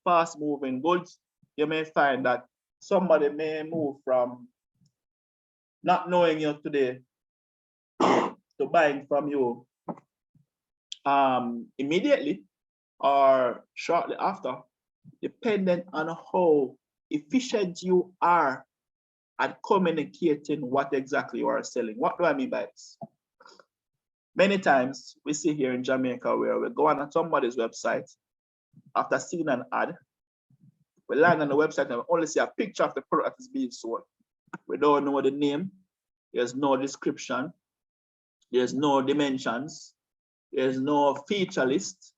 fast moving goods, you may find that somebody may move from not knowing you today to buying from you immediately or shortly after, dependent on how efficient you are at communicating what exactly you are selling. What do I mean by this? Many times we see here in Jamaica where we go on somebody's website after seeing an ad, we land on the website and we only see a picture of the product that is being sold. We don't know the name, there's no description, there's no dimensions, there's no feature list,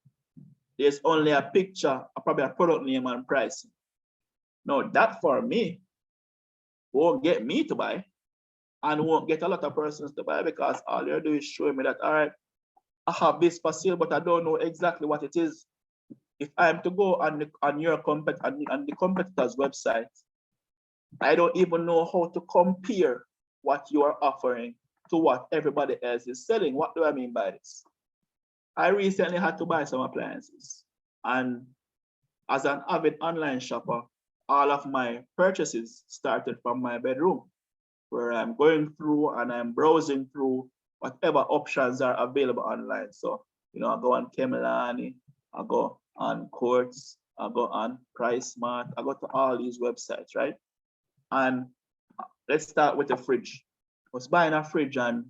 there's only a picture, probably a product name and price. Now that for me won't get me to buy and won't get a lot of persons to buy, because all you're doing is showing me that, all right, I have this for sale, but I don't know exactly what it is. If I'm to go on the competitor's website, I don't even know how to compare what you are offering to what everybody else is selling. What do I mean by this? I recently had to buy some appliances, and as an avid online shopper, all of my purchases started from my bedroom, where I'm going through and I'm browsing through whatever options are available online. So, I go on Campbell, I go on Quartz, I go on Price Smart, I go to all these websites, right? And let's start with the fridge. I was buying a fridge and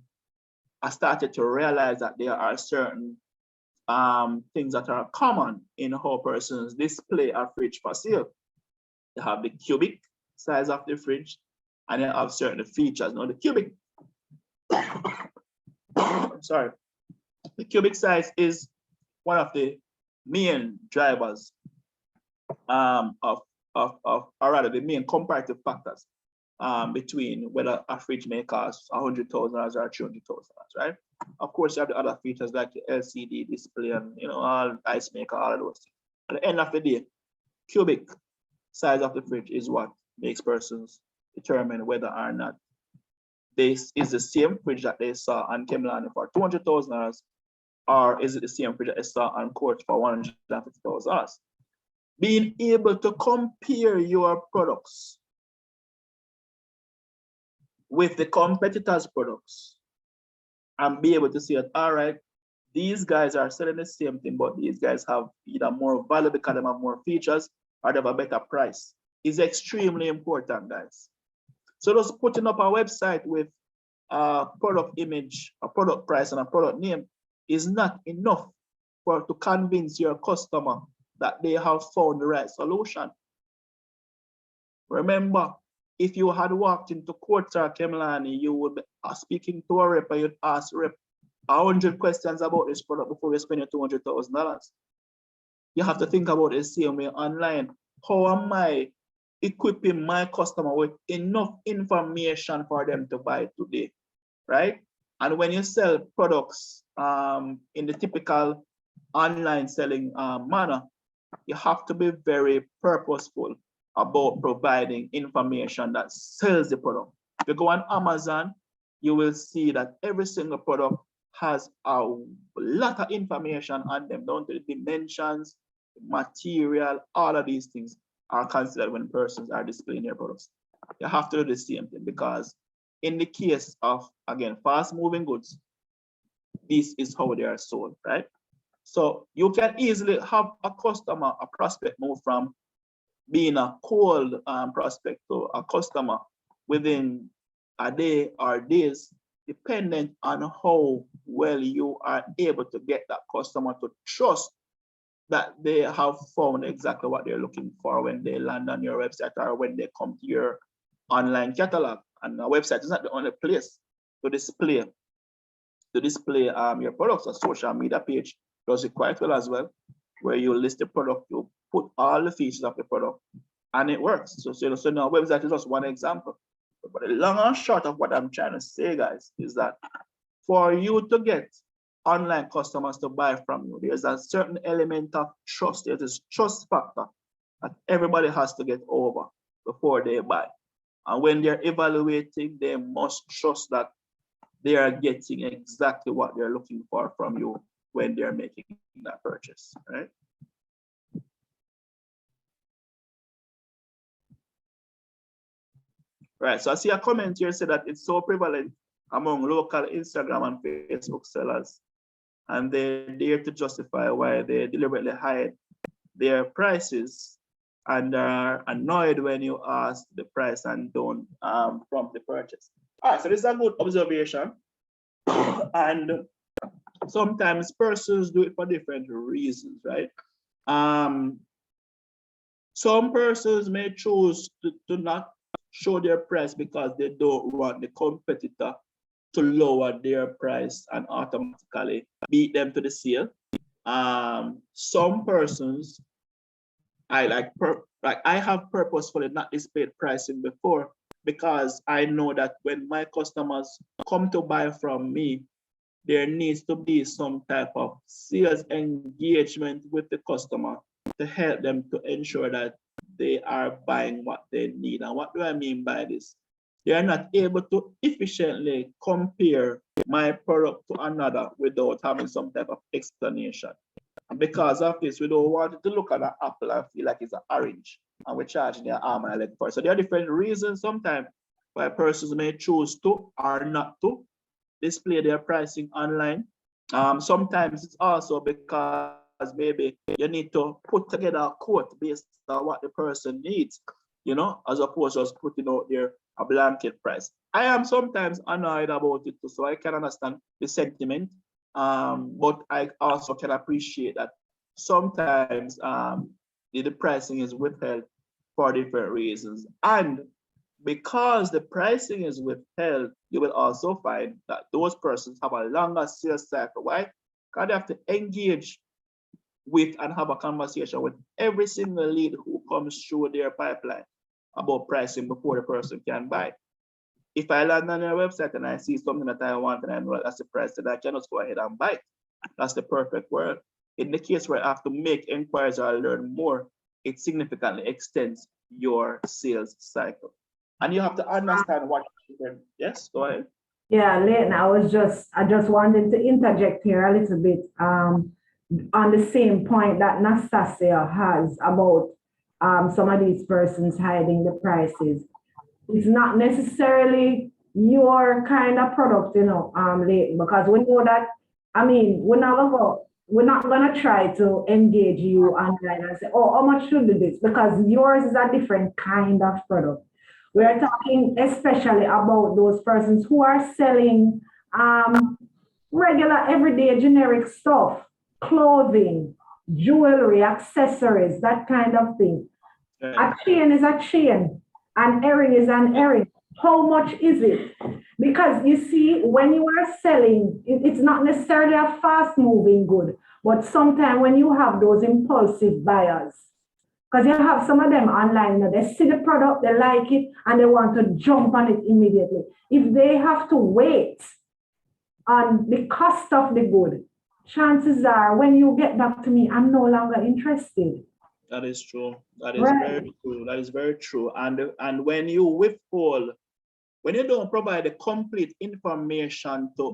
I started to realize that there are certain things that are common in how persons display a fridge for sale. They have the cubic size of the fridge and they have certain features. Now the cubic, sorry, the cubic size is one of the main drivers or rather the main comparative factors between whether a fridge may cost $100,000 or $200,000, right? Of course, you have the other features like the LCD display and all ice maker, all of those things. At the end of the day, cubic size of the fridge is what makes persons determine whether or not this is the same fridge that they saw on Campbell for $200,000, or is it the same fridge that they saw on Court for $150,000. Being able to compare your products with the competitors' products and be able to see that, all right, these guys are selling the same thing, but these guys have either more value because they have more features or they have a better price, is extremely important, guys. So just putting up a website with a product image, a product price, and a product name is not enough to convince your customer that they have found the right solution. Remember, if you had walked into Quartz or Kemlani, you would be speaking to a rep and you'd ask rep 100 questions about this product before you spend your $200,000. You have to think about it the same way online. How am I equipping my customer with enough information for them to buy today, right? And when you sell products in the typical online selling manner, you have to be very purposeful about providing information that sells the product. If you go on Amazon, you will see that every single product has a lot of information on them, down to the dimensions, material, all of these things are considered when persons are displaying their products. you have to do the same thing, because in the case of, again, fast moving goods, this is how they are sold, right? So you can easily have a customer, a prospect move from being a cold prospect to a customer within a day or days, dependent on how well you are able to get that customer to trust that they have found exactly what they're looking for when they land on your website or when they come to your online catalog. And a website is not the only place to display your products. A social media page does it quite well as well, where you list the product, you put all the features of the product, and it works. So now website is just one example. But the long and short of what I'm trying to say, guys, is that for you to get online customers to buy from you, there's a certain element of trust. There's this trust factor that everybody has to get over before they buy. And when they're evaluating, they must trust that they are getting exactly what they're looking for from you when they're making that purchase, right? Right, so I see a comment here say that it's so prevalent among local Instagram and Facebook sellers, and they dare to justify why they deliberately hide their prices and are annoyed when you ask the price and don't prompt the purchase. All right, so this is a good observation. And sometimes persons do it for different reasons, right? Some persons may choose to not show their price because they don't want the competitor to lower their price and automatically beat them to the sale. Some persons, I have purposefully not displayed pricing before, because I know that when my customers come to buy from me, there needs to be some type of sales engagement with the customer to help them to ensure that they are buying what they need. And what do I mean by this? They are not able to efficiently compare my product to another without having some type of explanation. And because of this, we don't want to look at an apple and feel like it's an orange, and we're charging their arm and leg for it. So there are different reasons sometimes why persons may choose to or not to display their pricing online. Sometimes it's also because maybe you need to put together a quote based on what the person needs, you know, as opposed to just putting out there a blanket price. I am sometimes annoyed about it too, so I can understand the sentiment, but I also can appreciate that sometimes the pricing is withheld for different reasons. And because the pricing is withheld, you will also find that those persons have a longer sales cycle. Why? Because they have to engage with and have a conversation with every single lead who comes through their pipeline about pricing before the person can buy. If I land on your website and I see something that I want and I know that's the price, that I can just go ahead and buy it. That's the perfect world. In the case where I have to make inquiries or learn more, it significantly extends your sales cycle. And you have to understand what, yes, go ahead. Yeah, Leighton, I just wanted to interject here a little bit on the same point that Nastasia has about some of these persons hiding the prices. It's not necessarily your kind of product, you know, Leighton, because we know that, I mean, we're not gonna try to engage you online and say, oh, how much should do this? Because yours is a different kind of product. We are talking especially about those persons who are selling regular, everyday, generic stuff, clothing, jewelry, accessories, that kind of thing. A chain is a chain, an earring is an earring. How much is it? Because you see, when you are selling, it's not necessarily a fast-moving good, but sometimes when you have those impulsive buyers, because you have some of them online, you know, they see the product, they like it, and they want to jump on it immediately. If they have to wait on the cost of the good, chances are when you get back to me, I'm no longer interested. That is true. That is very true. That is very true. And when you withhold, when you don't provide the complete information to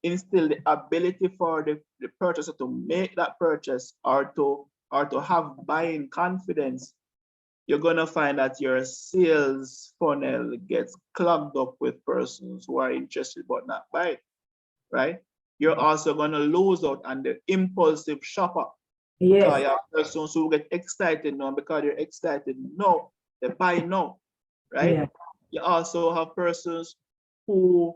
instill the ability for the purchaser to make that purchase or to have buying confidence, you're gonna find that your sales funnel gets clogged up with persons who are interested but not buying, right? You're also gonna lose out on the impulsive shopper. Because Yes. you have persons who get excited now, because they're excited now, they buy now, right? Yeah. You also have persons who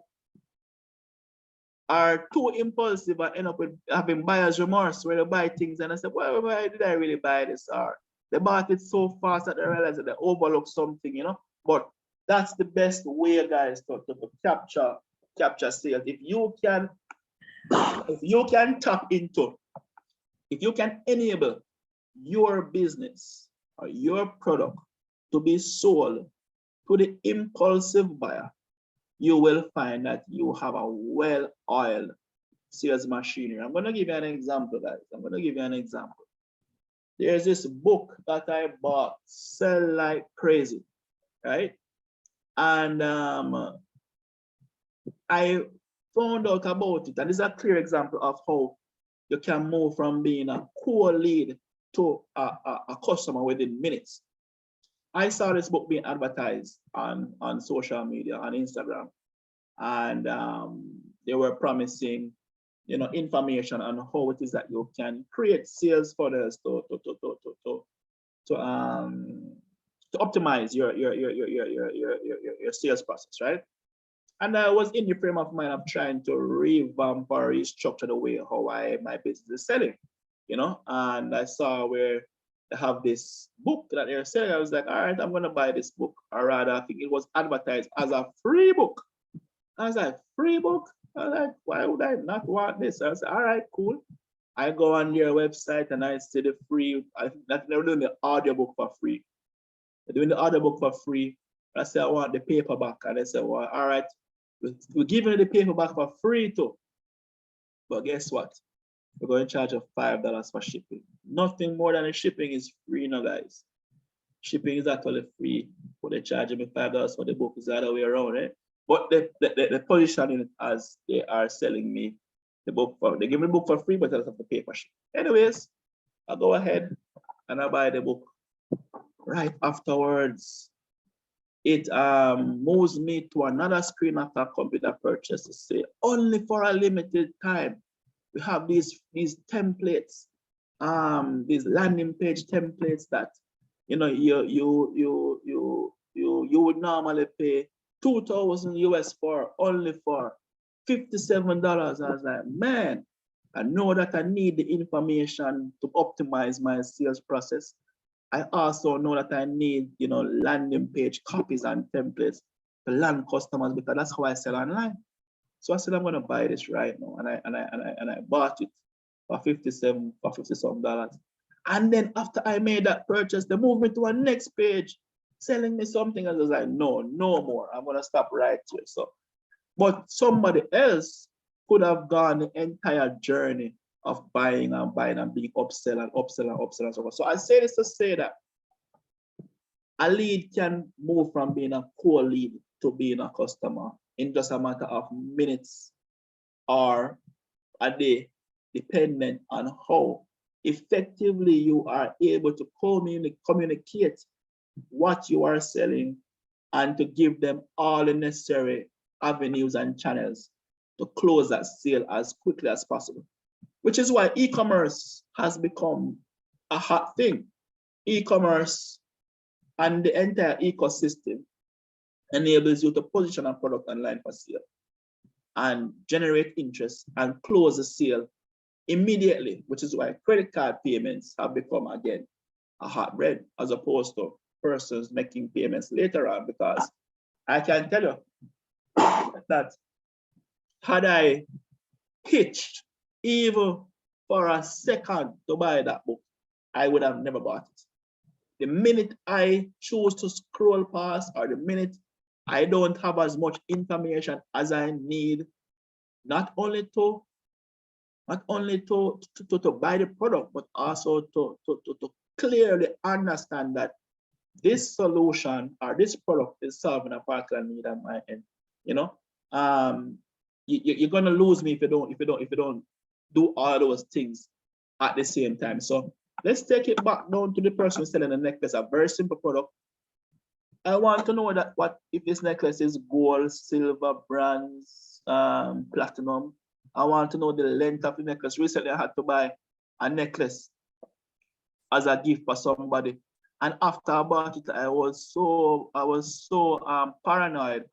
are too impulsive and end up with having buyer's remorse, where they buy things and I say, well, why did I really buy this? Or they bought it so fast that they realize that they overlooked something, you know. But that's the best way, guys, to capture sales. If you can tap into, if you can enable your business or your product to be sold to the impulsive buyer, you will find that you have a well-oiled sales machinery. I'm going to give you an example, guys. I'm going to give you an example. There's this book that I bought, Sell Like Crazy, right? And I found out about it, and this is a clear example of how you can move from being a core lead to a customer within minutes. I saw this book being advertised on social media, on Instagram, and they were promising, you know, information on how it is that you can create sales funnels to optimize your sales process, right? And I was in the frame of mind of trying to revamp or restructure the way how my business is selling, you know. And I saw where they have this book that they're selling. I was like, all right, I'm gonna buy this book. Or rather, I think it was advertised as a free book. I was like, free book? I was like, why would I not want this? I was like, all right, cool. I go on their website and I see the free. I think that they're doing the audiobook for free. They're doing the audiobook for free. I said, I want the paperback. And they said, well, all right, we're giving you the paperback for free too. But guess what? We're going to charge you $5 for shipping. Nothing more than the shipping is free now, guys. Shipping is actually free, but they charge me $5 for the book. Is the other way around, eh? But the positioning it as they are selling me the book for, they give me the book for free, but I don't have to pay for shipping. Anyways, I go ahead and I buy the book. Right afterwards, it moves me to another screen after computer purchase to say only for a limited time. We have these templates, these landing page templates that, you know, you would normally pay 2,000 US for, only for $57. I was like, man, I know that I need the information to optimize my sales process. I also know that I need, you know, landing page copies and templates to land customers, because that's how I sell online. So I said, I'm gonna buy this right now, and I bought it for $50 some. And then after I made that purchase, they moved me to a next page, selling me something. I was like, no more. I'm gonna stop right here. So, but somebody else could have gone the entire journey of buying and being upsell and so on. So I say this to say that a lead can move from being a core lead to being a customer in just a matter of minutes or a day, depending on how effectively you are able to communicate what you are selling and to give them all the necessary avenues and channels to close that sale as quickly as possible. Which is why e-commerce has become a hot thing. E-commerce and the entire ecosystem enables you to position a product online for sale and generate interest and close the sale immediately, which is why credit card payments have become, again, a hot bread as opposed to persons making payments later on, because I can tell you that had I pitched even for a second to buy that book, I would have never bought it. The minute I choose to scroll past, or the minute I don't have as much information as I need, not only to buy the product, but also to clearly understand that this solution or this product is solving a particular need on my end. You know, you're gonna lose me if you don't do all those things at the same time. So Let's take it back down to the person selling the necklace, a very simple product. I want to know that what if this necklace is gold, silver, bronze, platinum. I want to know the length of the necklace. Recently, I had to buy a necklace as a gift for somebody, and after I bought it, I was so paranoid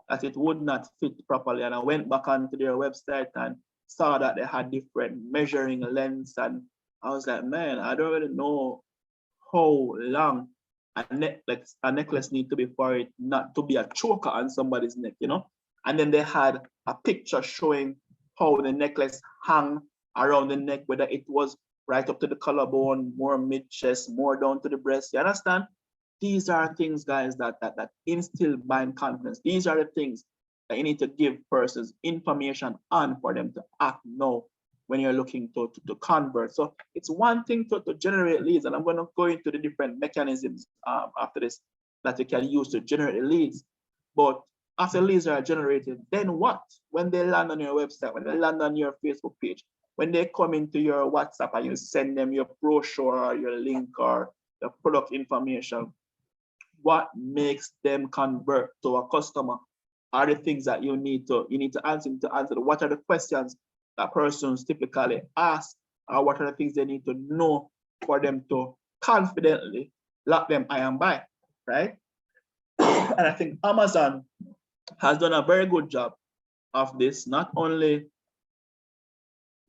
that it would not fit properly, and I went back onto their website and saw that they had different measuring lengths, and I was like, man, I don't really know how long a necklace need to be for it not to be a choker on somebody's neck, you know? And then they had a picture showing how the necklace hung around the neck, whether it was right up to the collarbone, more mid-chest, more down to the breast. You understand? These are things, guys, that instill buying confidence. These are the things that you need to give persons information on for them to act now when you're looking to convert. So it's one thing to generate leads, and I'm going to go into the different mechanisms after this that you can use to generate leads. But after leads are generated, then what? When they land on your website, when they land on your Facebook page, when they come into your WhatsApp and you send them your brochure or your link or the product information, what makes them convert to a customer are the things that you need to answer what are the questions that persons typically ask, or what are the things they need to know for them to confidently lock them I and buy, right? And I think Amazon has done a very good job of this, not only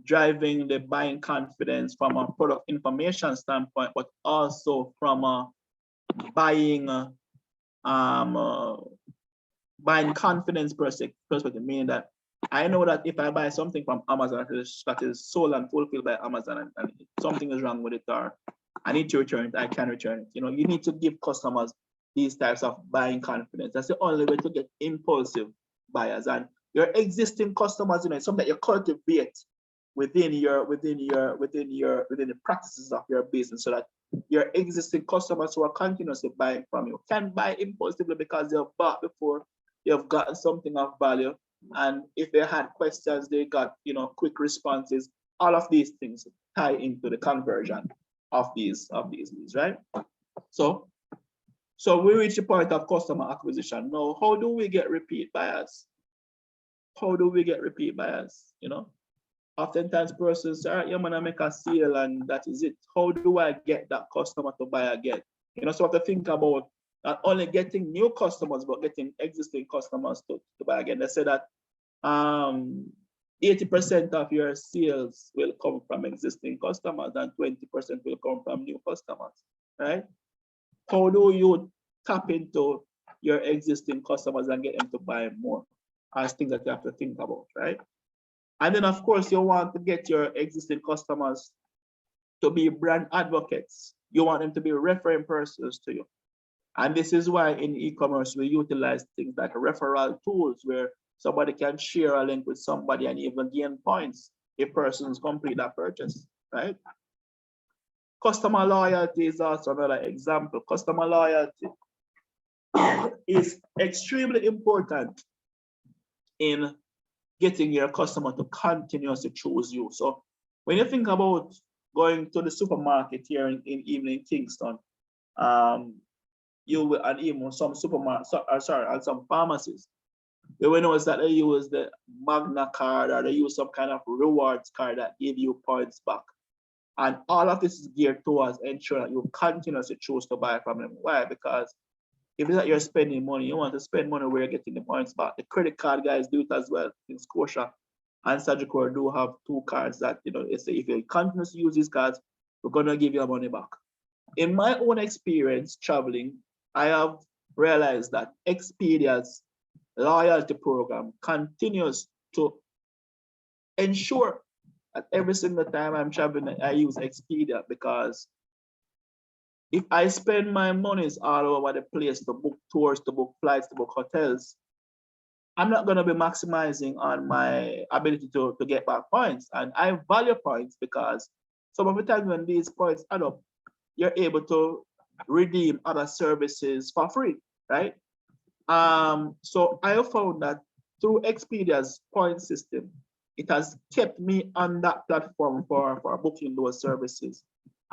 driving the buying confidence from a product information standpoint, but also from a buying confidence perspective, meaning that I know that if I buy something from Amazon that is sold and fulfilled by Amazon, and something is wrong with it, or I need to return it, I can return it. You know, you need to give customers these types of buying confidence. That's the only way to get impulsive buyers. And your existing customers, you know, it's something that you cultivate within the practices of your business, so that your existing customers who are continuously buying from you can buy impulsively because they have bought before, they have gotten something of value, and if they had questions, they got, you know, quick responses. All of these things tie into the conversion of these leads, right? So we reach the point of customer acquisition. Now, how do we get repeat buyers? How do we get repeat buyers? You know, oftentimes persons say, all right, yeah, man, I make a sale and that is it. How do I get that customer to buy again? You know, so I have to think about not only getting new customers, but getting existing customers to buy again. They say that 80% of your sales will come from existing customers and 20% will come from new customers, right? How do you tap into your existing customers and get them to buy more? As things that you have to think about, right? And then, of course, you want to get your existing customers to be brand advocates. You want them to be referring persons to you. And this is why in e-commerce, we utilize things like referral tools where somebody can share a link with somebody and even gain points if persons complete that purchase, right? Customer loyalty is also another example. Customer loyalty is extremely important in getting your customer to continuously choose you. So when you think about going to the supermarket here in Evening Kingston, you will, and even some supermarkets, and some pharmacies, you will notice that they use the Magna card or they use some kind of rewards card that give you points back. And all of this is geared towards ensuring that you continuously choose to buy from them. Why? Because if it's that you're spending money, you want to spend money where you're getting the points back. The credit card guys do it as well. In Scotia and Sagicor do have two cards that, you know, they say if you continuously use these cards, we're going to give you your money back. In my own experience traveling, I have realized that Expedia's loyalty program continues to ensure that every single time I'm traveling, I use Expedia, because if I spend my monies all over the place to book tours, to book flights, to book hotels, I'm not going to be maximizing on my ability to get back points. And I value points because some of the time when these points add up, you're able to redeem other services for free, right? So I have found that through Expedia's point system, it has kept me on that platform for booking those services.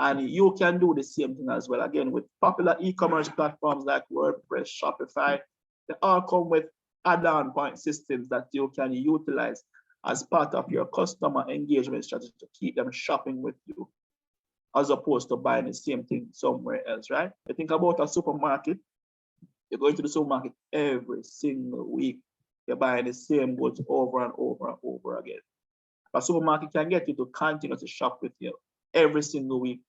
And you can do the same thing as well. Again, with popular e-commerce platforms like WordPress, Shopify, they all come with add-on point systems that you can utilize as part of your customer engagement strategy to keep them shopping with you, as opposed to buying the same thing somewhere else, right? You think about a supermarket, you're going to the supermarket every single week. You're buying the same goods over and over and over again. A supermarket can get you to continue to shop with you every single week.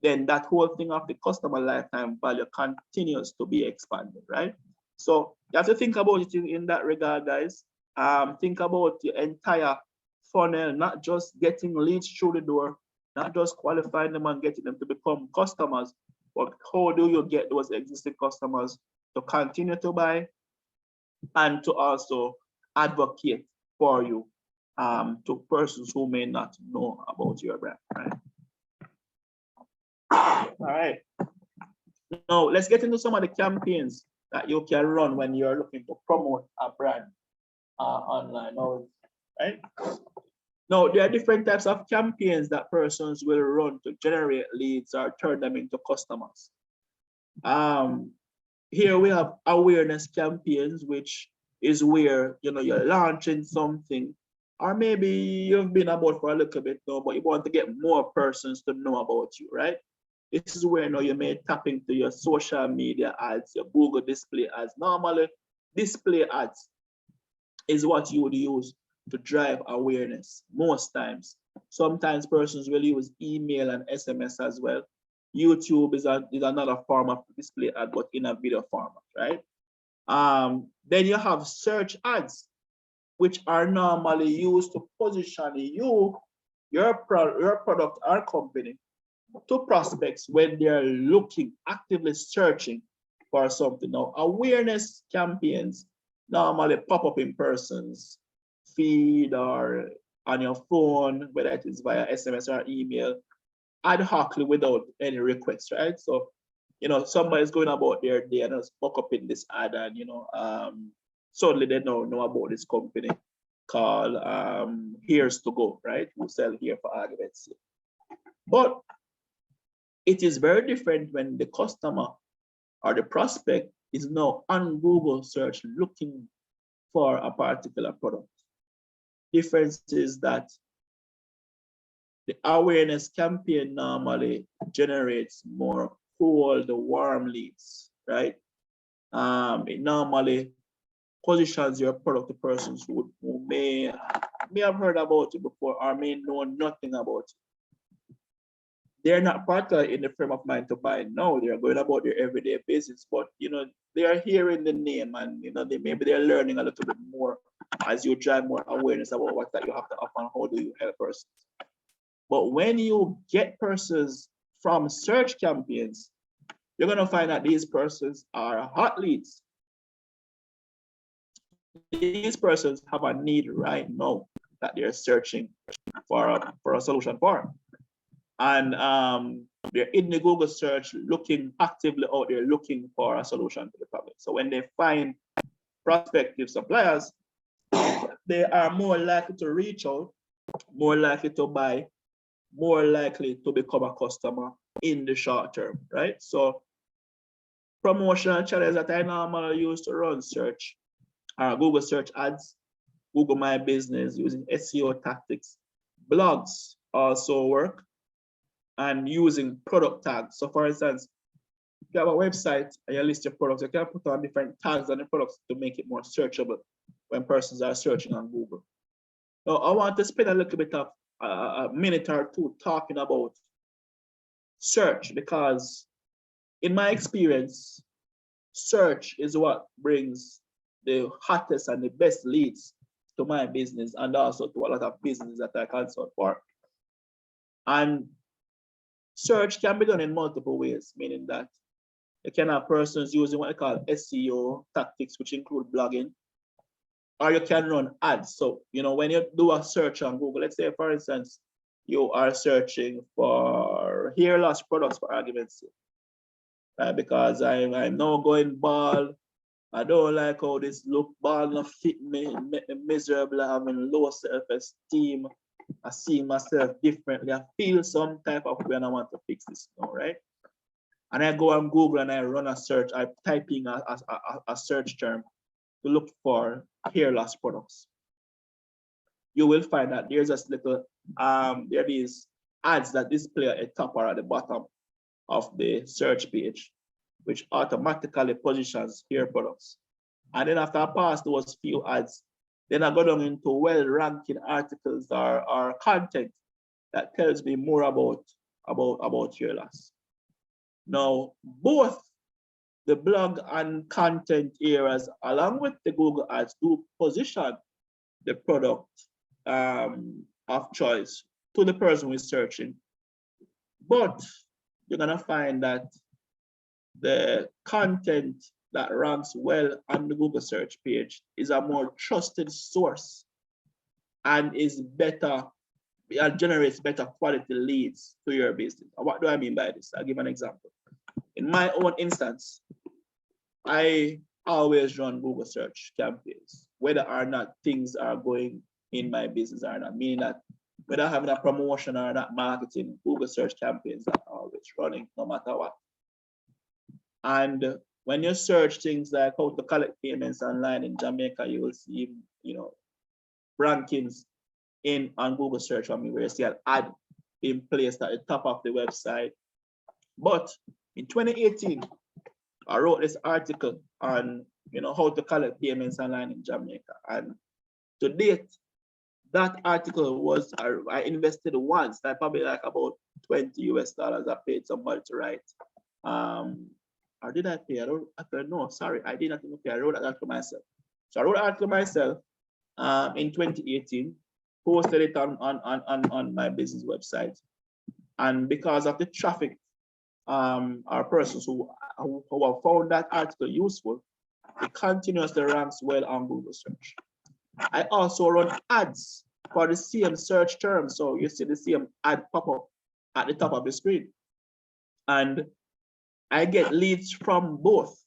Then that whole thing of the customer lifetime value continues to be expanded, right? So you have to think about it in that regard, guys. Think about the entire funnel, not just getting leads through the door, not just qualifying them and getting them to become customers, but how do you get those existing customers to continue to buy and to also advocate for you to persons who may not know about your brand, right? All right. Now let's get into some of the campaigns that you can run when you're looking to promote a brand online, right? Now, there are different types of campaigns that persons will run to generate leads or turn them into customers. Here we have awareness campaigns, which is where you're launching something, or maybe you've been about for a little bit now, but you want to get more persons to know about you, right? This is where you may tap into your social media ads, your Google display ads. Normally, display ads is what you would use to drive awareness most times. Sometimes persons will use email and SMS as well. YouTube is another form of display ad, but in a video format, right? Then you have search ads, which are normally used to position you, your product or company to prospects when they're looking, actively searching for something. Now, awareness campaigns normally pop up in persons feed or on your phone, whether it is via SMS or email, ad hocly without any request, right? So, somebody's going about their day and just pop up in this ad, and suddenly they know about this company called Here's to Go, right? Who sell here for argument's sake. But it is very different when the customer or the prospect is now on Google search looking for a particular product. Difference is that the awareness campaign normally generates more cold, warm leads, right? It normally positions your product to persons who may have heard about it before or may know nothing about it. They're not particularly in the frame of mind to buy now. They're going about their everyday business, but they are hearing the name, and maybe they're learning a little bit more as you drive more awareness about what that you have to offer and how do you help persons. But when you get persons from search campaigns, you're going to find that these persons are hot leads. These persons have a need right now that they're searching for a solution for. And they're in the Google search looking actively out there looking for a solution to the problem. So when they find prospective suppliers, they are more likely to reach out, more likely to buy, more likely to become a customer in the short term, right? So promotional channels that I normally use to run search are Google search ads, Google My Business using SEO tactics, blogs also work, and using product tags. So for instance, if you have a website and you list your products, you can put on different tags on the products to make it more searchable when persons are searching on Google. Now, I want to spend a little bit of a minute or two talking about search, because in my experience, search is what brings the hottest and the best leads to my business and also to a lot of businesses that I consult for. And search can be done in multiple ways, meaning that you can have persons using what I call SEO tactics, which include blogging, or you can run ads. So, when you do a search on Google, let's say, for instance, you are searching for hair loss products for argument's sake, right? Because I'm now going bald. I don't like how this look. Bald not fit me, make me miserable, having low self-esteem. I see myself differently. I feel some type of way and I want to fix this now, right? And I go on Google and I run a search. I type in a search term to look for hair loss products. You will find that there's a little, there are these ads that display at the top or at the bottom of the search page, which automatically positions hair products. And then after I pass those few ads, then I go down into well-ranking articles or content that tells me more about hair loss. Now, both the blog and content areas, along with the Google ads, do position the product of choice to the person who is searching. But you're gonna find that the content that ranks well on the Google search page is a more trusted source and is better, it generates better quality leads to your business. What do I mean by this? I'll give an example. In my own instance, I always run Google search campaigns, whether or not things are going in my business or not, meaning that whether I'm having a promotion or not marketing, Google search campaigns are always running no matter what. And when you search things like how to collect payments online in Jamaica, you will see, rankings on Google search for me where you see an ad being placed at the top of the website. But in 2018, I wrote this article on how to collect payments online in Jamaica. And to date, that article was, I invested once, I probably like about $20 US. I paid somebody to write. Or did I pay? I don't know. Sorry, I did not even pay. I wrote that article myself. So I wrote that article myself in 2018, posted it on my business website. And because of the traffic, our persons who have found that article useful, it continuously ranks well on Google search. I also run ads for the same search term. So you see the same ad pop up at the top of the screen. And I get leads from both.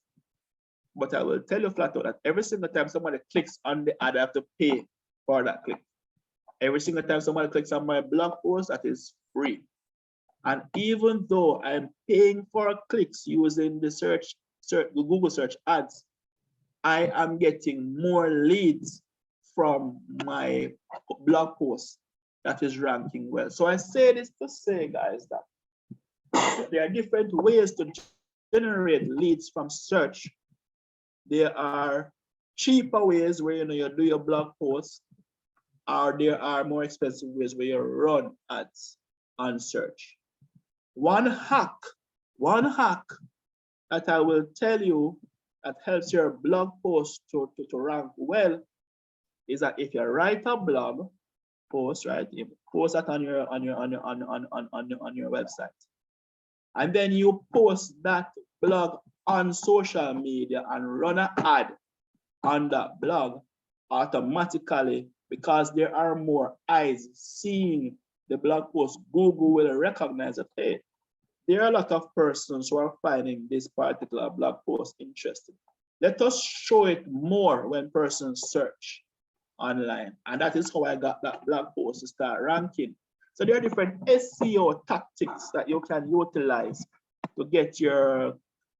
But I will tell you flat out that every single time somebody clicks on the ad, I have to pay for that click. Every single time somebody clicks on my blog post, that is free. And even though I'm paying for clicks using the Google search ads, I am getting more leads from my blog post that is ranking well. So I say this to say, guys, that there are different ways to generate leads from search. There are cheaper ways where you do your blog posts, or there are more expensive ways where you run ads on search. One hack that I will tell you that helps your blog post to rank well is that if you write a blog post, right, you post that on your website, and then you post that blog on social media and run an ad on that blog, automatically, because there are more eyes seeing the blog post, Google will recognize that, hey, there are a lot of persons who are finding this particular blog post interesting. Let us show it more when persons search online. And that is how I got that blog post to start ranking. So there are different SEO tactics that you can utilize to get your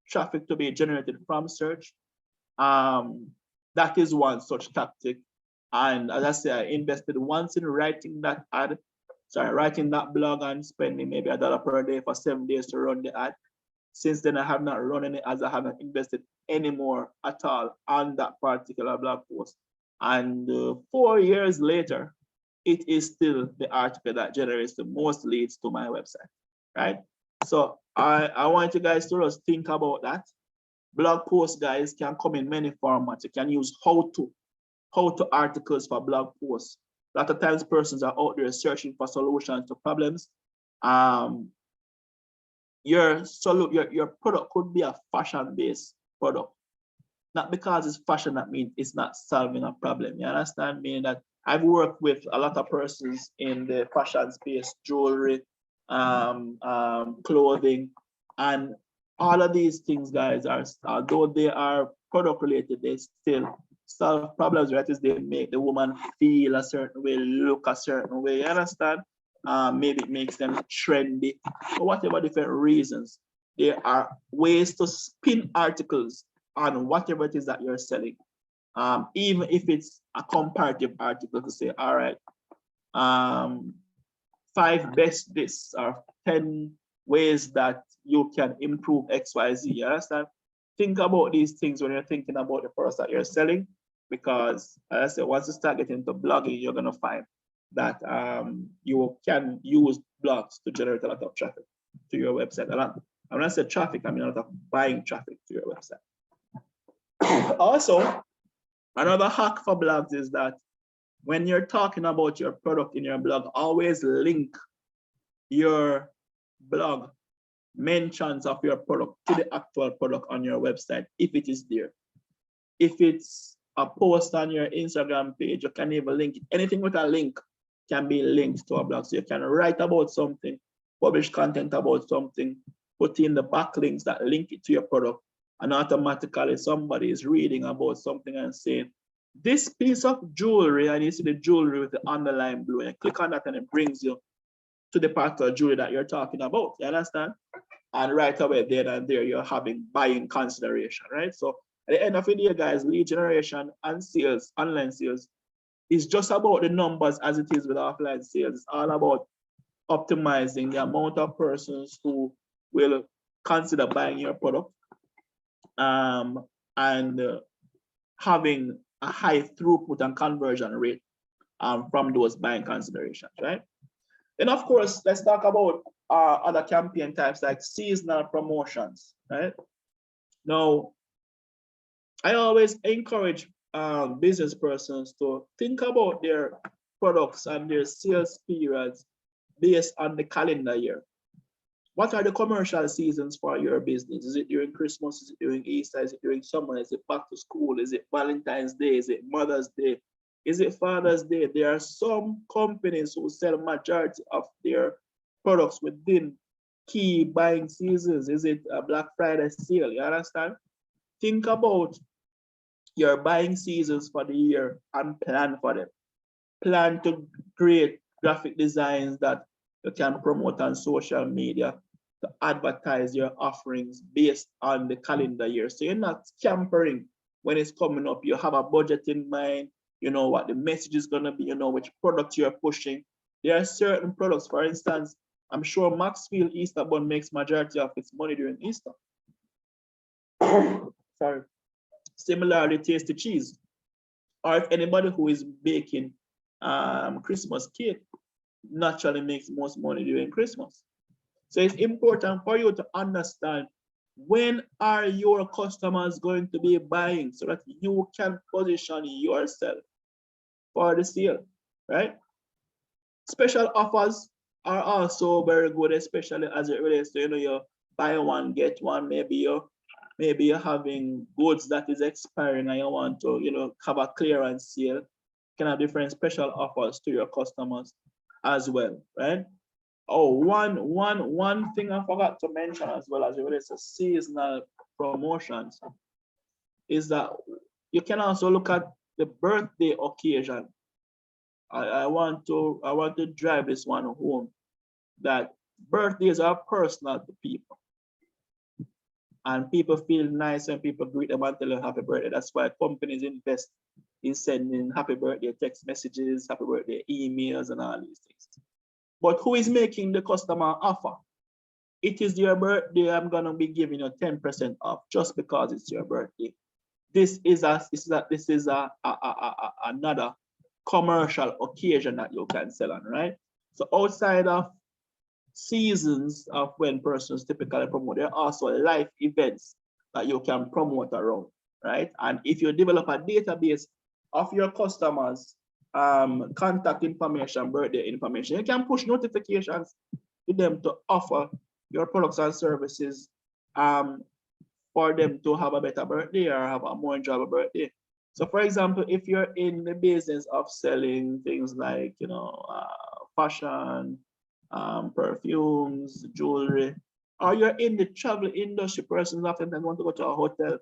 traffic to be generated from search. That is one such tactic. And as I say, I invested once in writing that blog and spending maybe $1 per day for 7 days to run the ad. Since then, I have not run any ads. I haven't invested any more at all on that particular blog post. And 4 years later, it is still the article that generates the most leads to my website, right? So I want you guys to just think about that. Blog posts, guys, can come in many formats. You can use how to articles for blog posts. A lot of times persons are out there searching for solutions to problems. Your product could be a fashion-based product. Not because it's fashion, that means it's not solving a problem. You understand? Meaning that I've worked with a lot of persons in the fashion space, jewelry, clothing, and all of these things, guys, are, although they are product related, they still solve problems, right? Is they make the woman feel a certain way, look a certain way, you understand? Maybe it makes them trendy, for whatever different reasons. There are ways to spin articles on whatever it is that you're selling. Even if it's a comparative article to say, all right, 5 best this or 10 ways that you can improve XYZ. You understand? Think about these things when you're thinking about the products that you're selling, because as I said, once you start getting into blogging, you're gonna find that you can use blogs to generate a lot of traffic to your website. And when I say traffic, I mean a lot of buying traffic to your website. Also, another hack for blogs is that when you're talking about your product in your blog, always link your blog mentions of your product to the actual product on your website, if it is there. If it's a post on your Instagram page, you can even link it. Anything with a link can be linked to a blog. So you can write about something, publish content about something, put in the backlinks that link it to your product, and automatically somebody is reading about something and saying, this piece of jewelry, and you see the jewelry with the underline blue, and you click on that and it brings you to the part of jewelry that you're talking about. You understand? And right away there and there, you're having buying consideration, right? So at the end of the day, guys, lead generation and sales, online sales, is just about the numbers as it is with offline sales. It's all about optimizing the amount of persons who will consider buying your product, and having a high throughput and conversion rate from those buying considerations, right? Then of course, let's talk about other campaign types like seasonal promotions, right? Now, I always encourage business persons to think about their products and their sales periods based on the calendar year. What are the commercial seasons for your business? Is it during Christmas? Is it during Easter? Is it during summer? Is it back to school? Is it Valentine's Day? Is it Mother's Day? Is it Father's Day? There are some companies who sell majority of their products within key buying seasons. Is it a Black Friday sale? You understand? Think about your buying seasons for the year and plan for them. Plan to create graphic designs that you can promote on social media to advertise your offerings based on the calendar year. So you're not scampering when it's coming up. You have a budget in mind, you know what the message is gonna be, you know which product you're pushing. There are certain products, for instance, I'm sure Maxfield Easter Bun makes majority of its money during Easter. Sorry. Similarly, Tasty Cheese. Or if anybody who is baking Christmas cake naturally makes most money during Christmas. So it's important for you to understand when are your customers going to be buying so that you can position yourself for the sale, right? Special offers are also very good, especially as it relates to, you buy one, get one. Maybe you're having goods that is expiring and you want to, have a clearance sale. You can have different special offers to your customers as well, right? Oh, one thing I forgot to mention as well as it relates to seasonal promotions is that you can also look at the birthday occasion. I want to drive this one home, that birthdays are personal to people. And people feel nice when people greet them and tell them happy birthday. That's why companies invest in sending happy birthday text messages, happy birthday emails, and all these things. But who is making the customer offer? It is your birthday, I'm gonna be giving you 10% off just because it's your birthday. This is another commercial occasion that you can sell on, right? So outside of seasons of when persons typically promote, there are also life events that you can promote around, right? And if you develop a database of your customers, contact information, birthday information, you can push notifications to them to offer your products and services for them to have a better birthday or have a more enjoyable birthday. So for example, if you're in the business of selling things like, fashion, perfumes, jewelry, or you're in the travel industry, persons often want to go to a hotel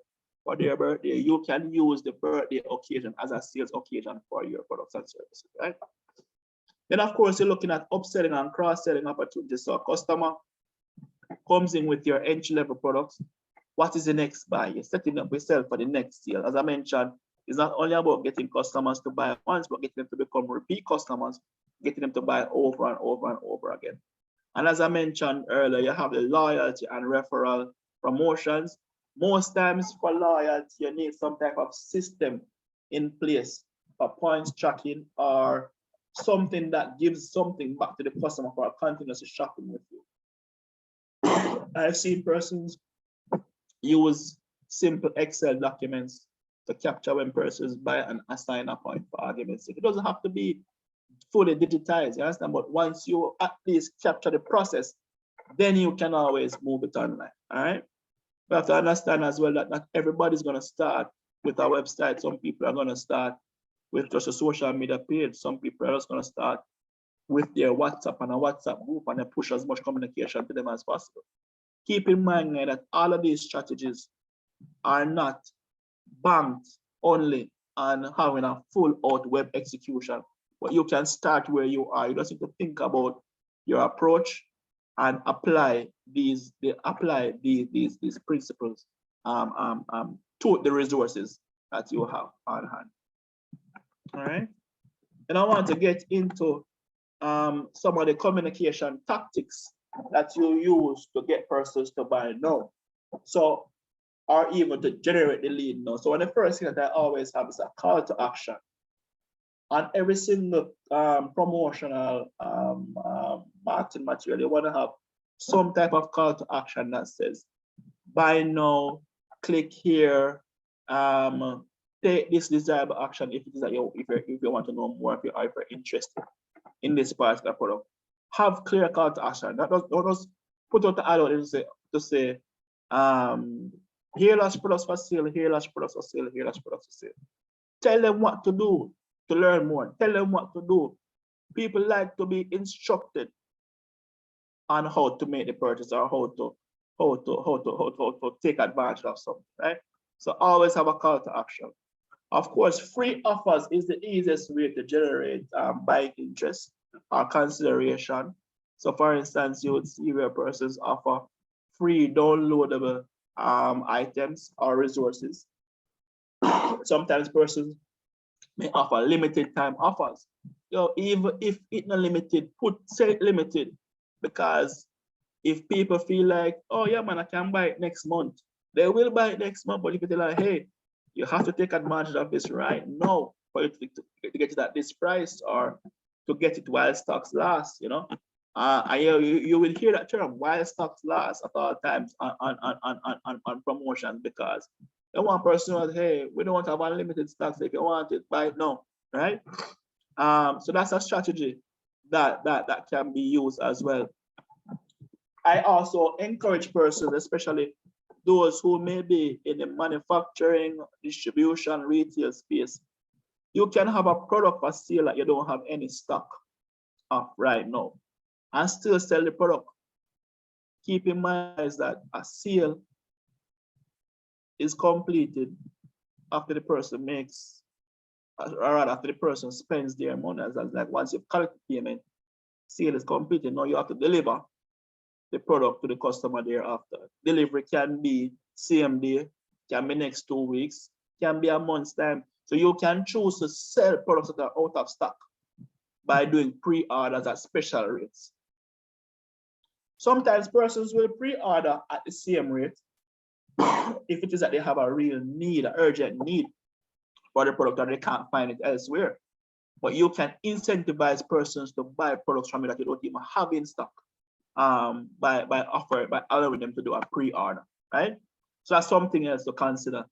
for their birthday, you can use the birthday occasion as a sales occasion for your products and services, right? Then of course, you're looking at upselling and cross-selling opportunities. So a customer comes in with your entry-level products. What is the next buy? You're setting up yourself for the next sale. As I mentioned, it's not only about getting customers to buy once, but getting them to become repeat customers, getting them to buy over and over and over again. And as I mentioned earlier, you have the loyalty and referral promotions. Most times for loyalty, you need some type of system in place for points tracking or something that gives something back to the customer for continuous shopping with you. I've seen persons use simple Excel documents to capture when persons buy and assign a point, for argument's sake. It doesn't have to be fully digitized, you understand? But once you at least capture the process, then you can always move it online, all right? We have to understand as well that not everybody's gonna start with a website. Some people are gonna start with just a social media page. Some people are just gonna start with their WhatsApp and a WhatsApp group, and they push as much communication to them as possible. Keep in mind that all of these strategies are not banked only on having a full out web execution, but you can start where you are. You just need to think about your approach and apply these principles to the resources that you have on hand. All right. And I want to get into some of the communication tactics that you use to get persons to buy now. So, or even to generate the lead now. So, one of the first thing that I always have is a call to action. On every single promotional marketing material, you want to have some type of call to action that says, buy now, click here, take this desirable action if it is that if you want to know more, if you're interested in this particular product. Have clear call to action. Don't just put out the ad out to say, here are products for sale, here are products for sale, here are products for sale. Tell them what to do to learn more. Tell them what to do. People like to be instructed on how to make the purchase or how to take advantage of something, right? So always have a call to action. Of course, free offers is the easiest way to generate buying interest or consideration. So for instance, you would see where persons offer free downloadable items or resources. Sometimes persons may offer limited time offers. Even if it's not limited, say it limited, because if people feel like, oh yeah, man, I can buy it next month, they will buy it next month. But if you're like, hey, you have to take advantage of this right now for you to get it at this price or to get it while stocks last, you know. You will hear that term, while stocks last, at all times on promotions, because the one person was, hey, we don't want to have unlimited stocks. If you want it, buy it now, right? So that's a strategy that can be used as well. I also encourage persons, especially those who may be in the manufacturing, distribution, retail space. You can have a product for sale that you don't have any stock of right now and still sell the product. Keep in mind is that a sale is completed after the person makes, or rather after the person spends their money. As like once you've collected payment, sale is completed. Now you have to deliver the product to the customer thereafter. Delivery can be same day, can be next 2 weeks, can be a month's time. So you can choose to sell products that are out of stock by doing pre-orders at special rates. Sometimes persons will pre-order at the same rate if it is that they have a real need, an urgent need for the product and they can't find it elsewhere. But you can incentivize persons to buy products from you that you don't even have in stock by allowing them to do a pre-order, right? So that's something else to consider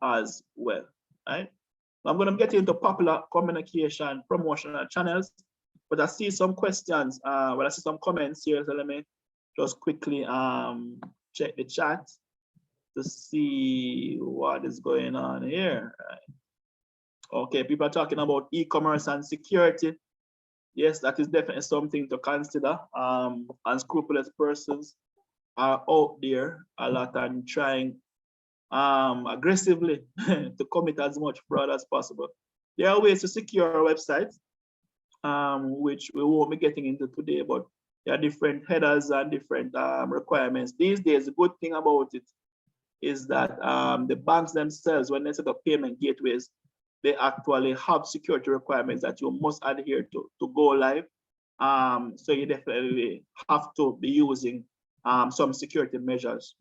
as well, right? I'm going to get into popular communication promotional channels, but I see some questions. I see some comments here, so let me just quickly check the chat to see what is going on here. Okay, people are talking about e-commerce and security. Yes, that is definitely something to consider. Unscrupulous persons are out there a lot and trying aggressively to commit as much fraud as possible. There are ways to secure our website, which we won't be getting into today, but there are different headers and different requirements. These days, the good thing about it is that the banks themselves, when they set up payment gateways, they actually have security requirements that you must adhere to go live. So you definitely have to be using some security measures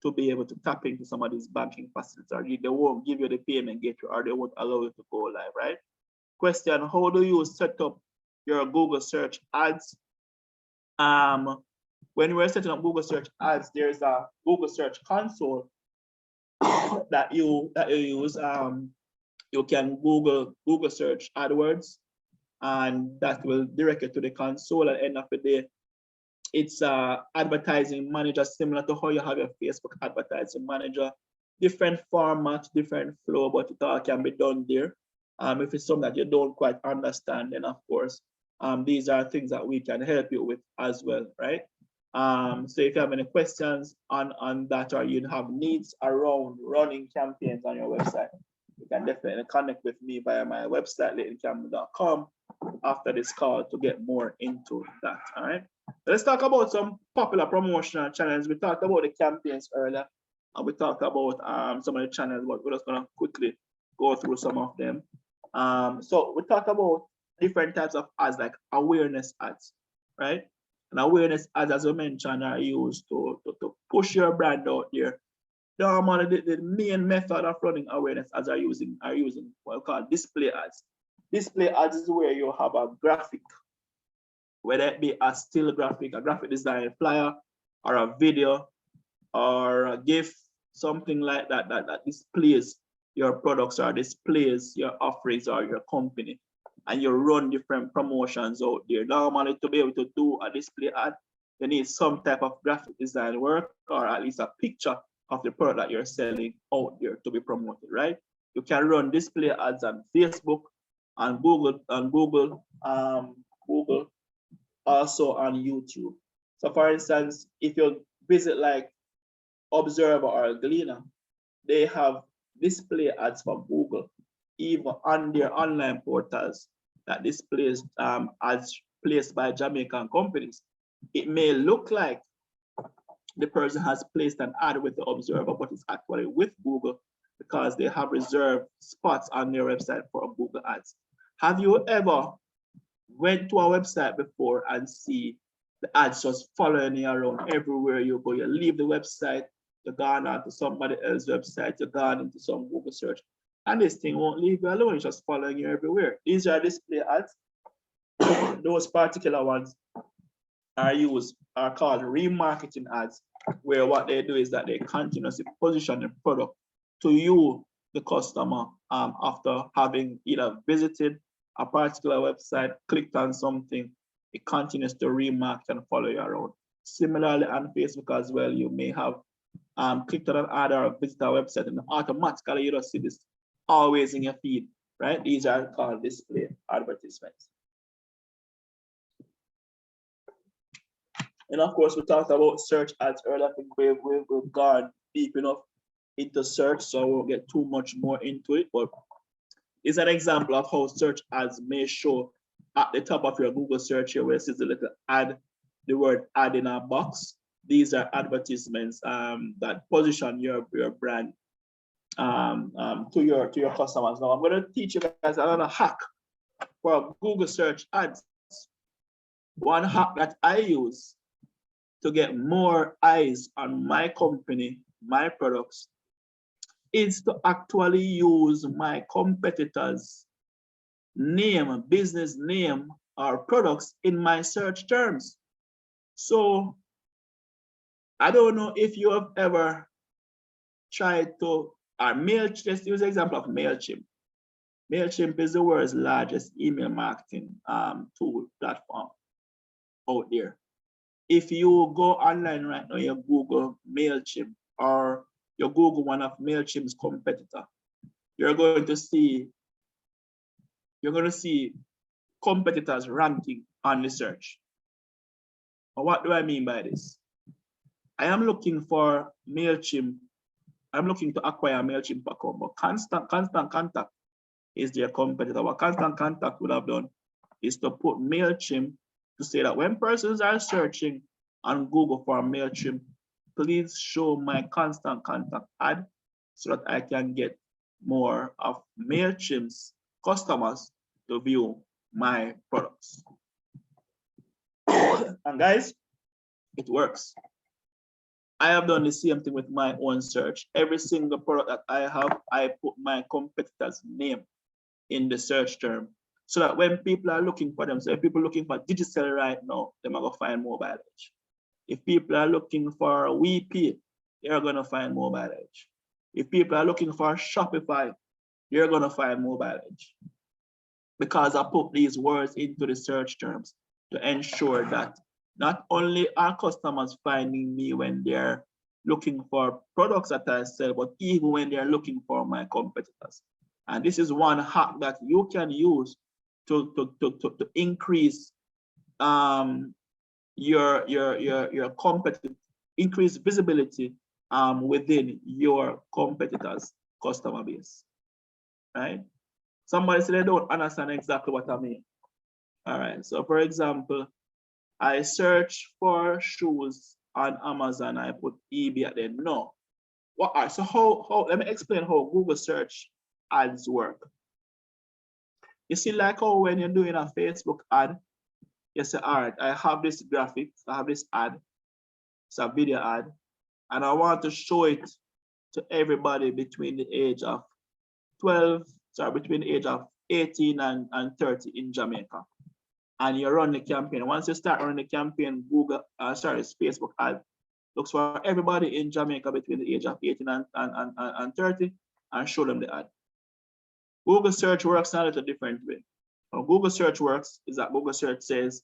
to be able to tap into some of these banking facilities, or they won't give you the payment gateway, or they won't allow you to go live, right? Question, how do you set up your Google search ads? When we're setting up Google search ads, there's a Google search console that you use. You can Google search AdWords, and that will direct you to the console. At the end of the day, it's advertising manager, similar to how you have your Facebook advertising manager. Different format, different flow, but it all can be done there. If it's something that you don't quite understand, then of course, these are things that we can help you with as well, right? So if you have any questions on that, or you have needs around running campaigns on your website, you can definitely connect with me via my website, leightoncampbell.com, after this call to get more into that, all right? Let's talk about some popular promotional channels. We talked about the campaigns earlier, and we talked about some of the channels, but we're just gonna quickly go through some of them. So we talked about different types of ads, like awareness ads, right? And awareness ads, as we mentioned, are used to push your brand out there. Normally, the main method of running awareness ads are using what we call display ads. Display ads is where you have a graphic, whether it be a still graphic, a graphic design flyer, or a video, or a GIF, something like that, that displays your products or displays your offerings or your company, and you run different promotions out there. Normally, to be able to do a display ad, you need some type of graphic design work, or at least a picture of the product that you're selling out there to be promoted, right? You can run display ads on Facebook, on Google, Google, also on YouTube. So for instance, if you visit like Observer or Gleaner, they have display ads for Google, even on their online portals that displays ads placed by Jamaican companies. It may look like the person has placed an ad with the Observer, but it's actually with Google because they have reserved spots on their website for Google ads. Have you ever went to a website before and see the ads just following you around everywhere you go? You leave the website, you're gone onto somebody else's website, you're gone into some Google search, and this thing won't leave you alone, it's just following you everywhere. These are display ads. Those particular ones are called remarketing ads, where what they do is that they continuously position the product to you, the customer, after having either visited a particular website, clicked on something, it continues to remarket and follow you around. Similarly on Facebook as well, you may have clicked on an ad or visited a website, and automatically you don't see this always in your feed, right? These are called display advertisements. And of course, we talked about search ads earlier. I think we've gone deep enough into search, so I won't get too much more into it, but it's an example of how search ads may show at the top of your Google search here, where it says a little ad, the word ad in a box. These are advertisements that position your brand to your customers. Now I'm going to teach you guys another hack for Google search ads. One hack that I use to get more eyes on my company, my products, is to actually use my competitors' name, business name, or products in my search terms. So I don't know if you have ever tried to, or MailChimp, let's use the example of MailChimp. MailChimp is the world's largest email marketing tool platform out there. If you go online right now, you Google MailChimp, or you Google one of MailChimp's competitor, you're going to see competitors ranking on the search. But what do I mean by this? I am looking for MailChimp I'm looking to acquire a MailChimp account, but constant contact is their competitor. What constant contact would have done is to put MailChimp to say that when persons are searching on Google for MailChimp, please show my constant contact ad so that I can get more of MailChimp's customers to view my products. And guys, it works. I have done the same thing with my own search. Every single product that I have, I put my competitor's name in the search term so that when people are looking for them, so if people are looking for digital right now, they're going to find Mobile Edge. If people are looking for WePay, they're going to find Mobile Edge. If people are looking for Shopify, you're going to find Mobile Edge. Because I put these words into the search terms to ensure that not only are customers finding me when they're looking for products that I sell, but even when they're looking for my competitors. And this is one hack that you can use to increase your competitive, increase visibility within your competitors' customer base, right? Somebody said they don't understand exactly what I mean. All right, so for example, I search for shoes on Amazon, I put eBay at the end. No. What are so how let me explain how Google search ads work. You see, like how when you're doing a Facebook ad, you say, all right, I have this graphic, I have this ad, it's a video ad, and I want to show it to everybody between the age of 18 and 30 in Jamaica. And you run the campaign. Once you start running the campaign, Facebook ad looks for everybody in Jamaica between the age of 18 and 30 and show them the ad. Google search works in a little different way. How Google search works is that Google search says,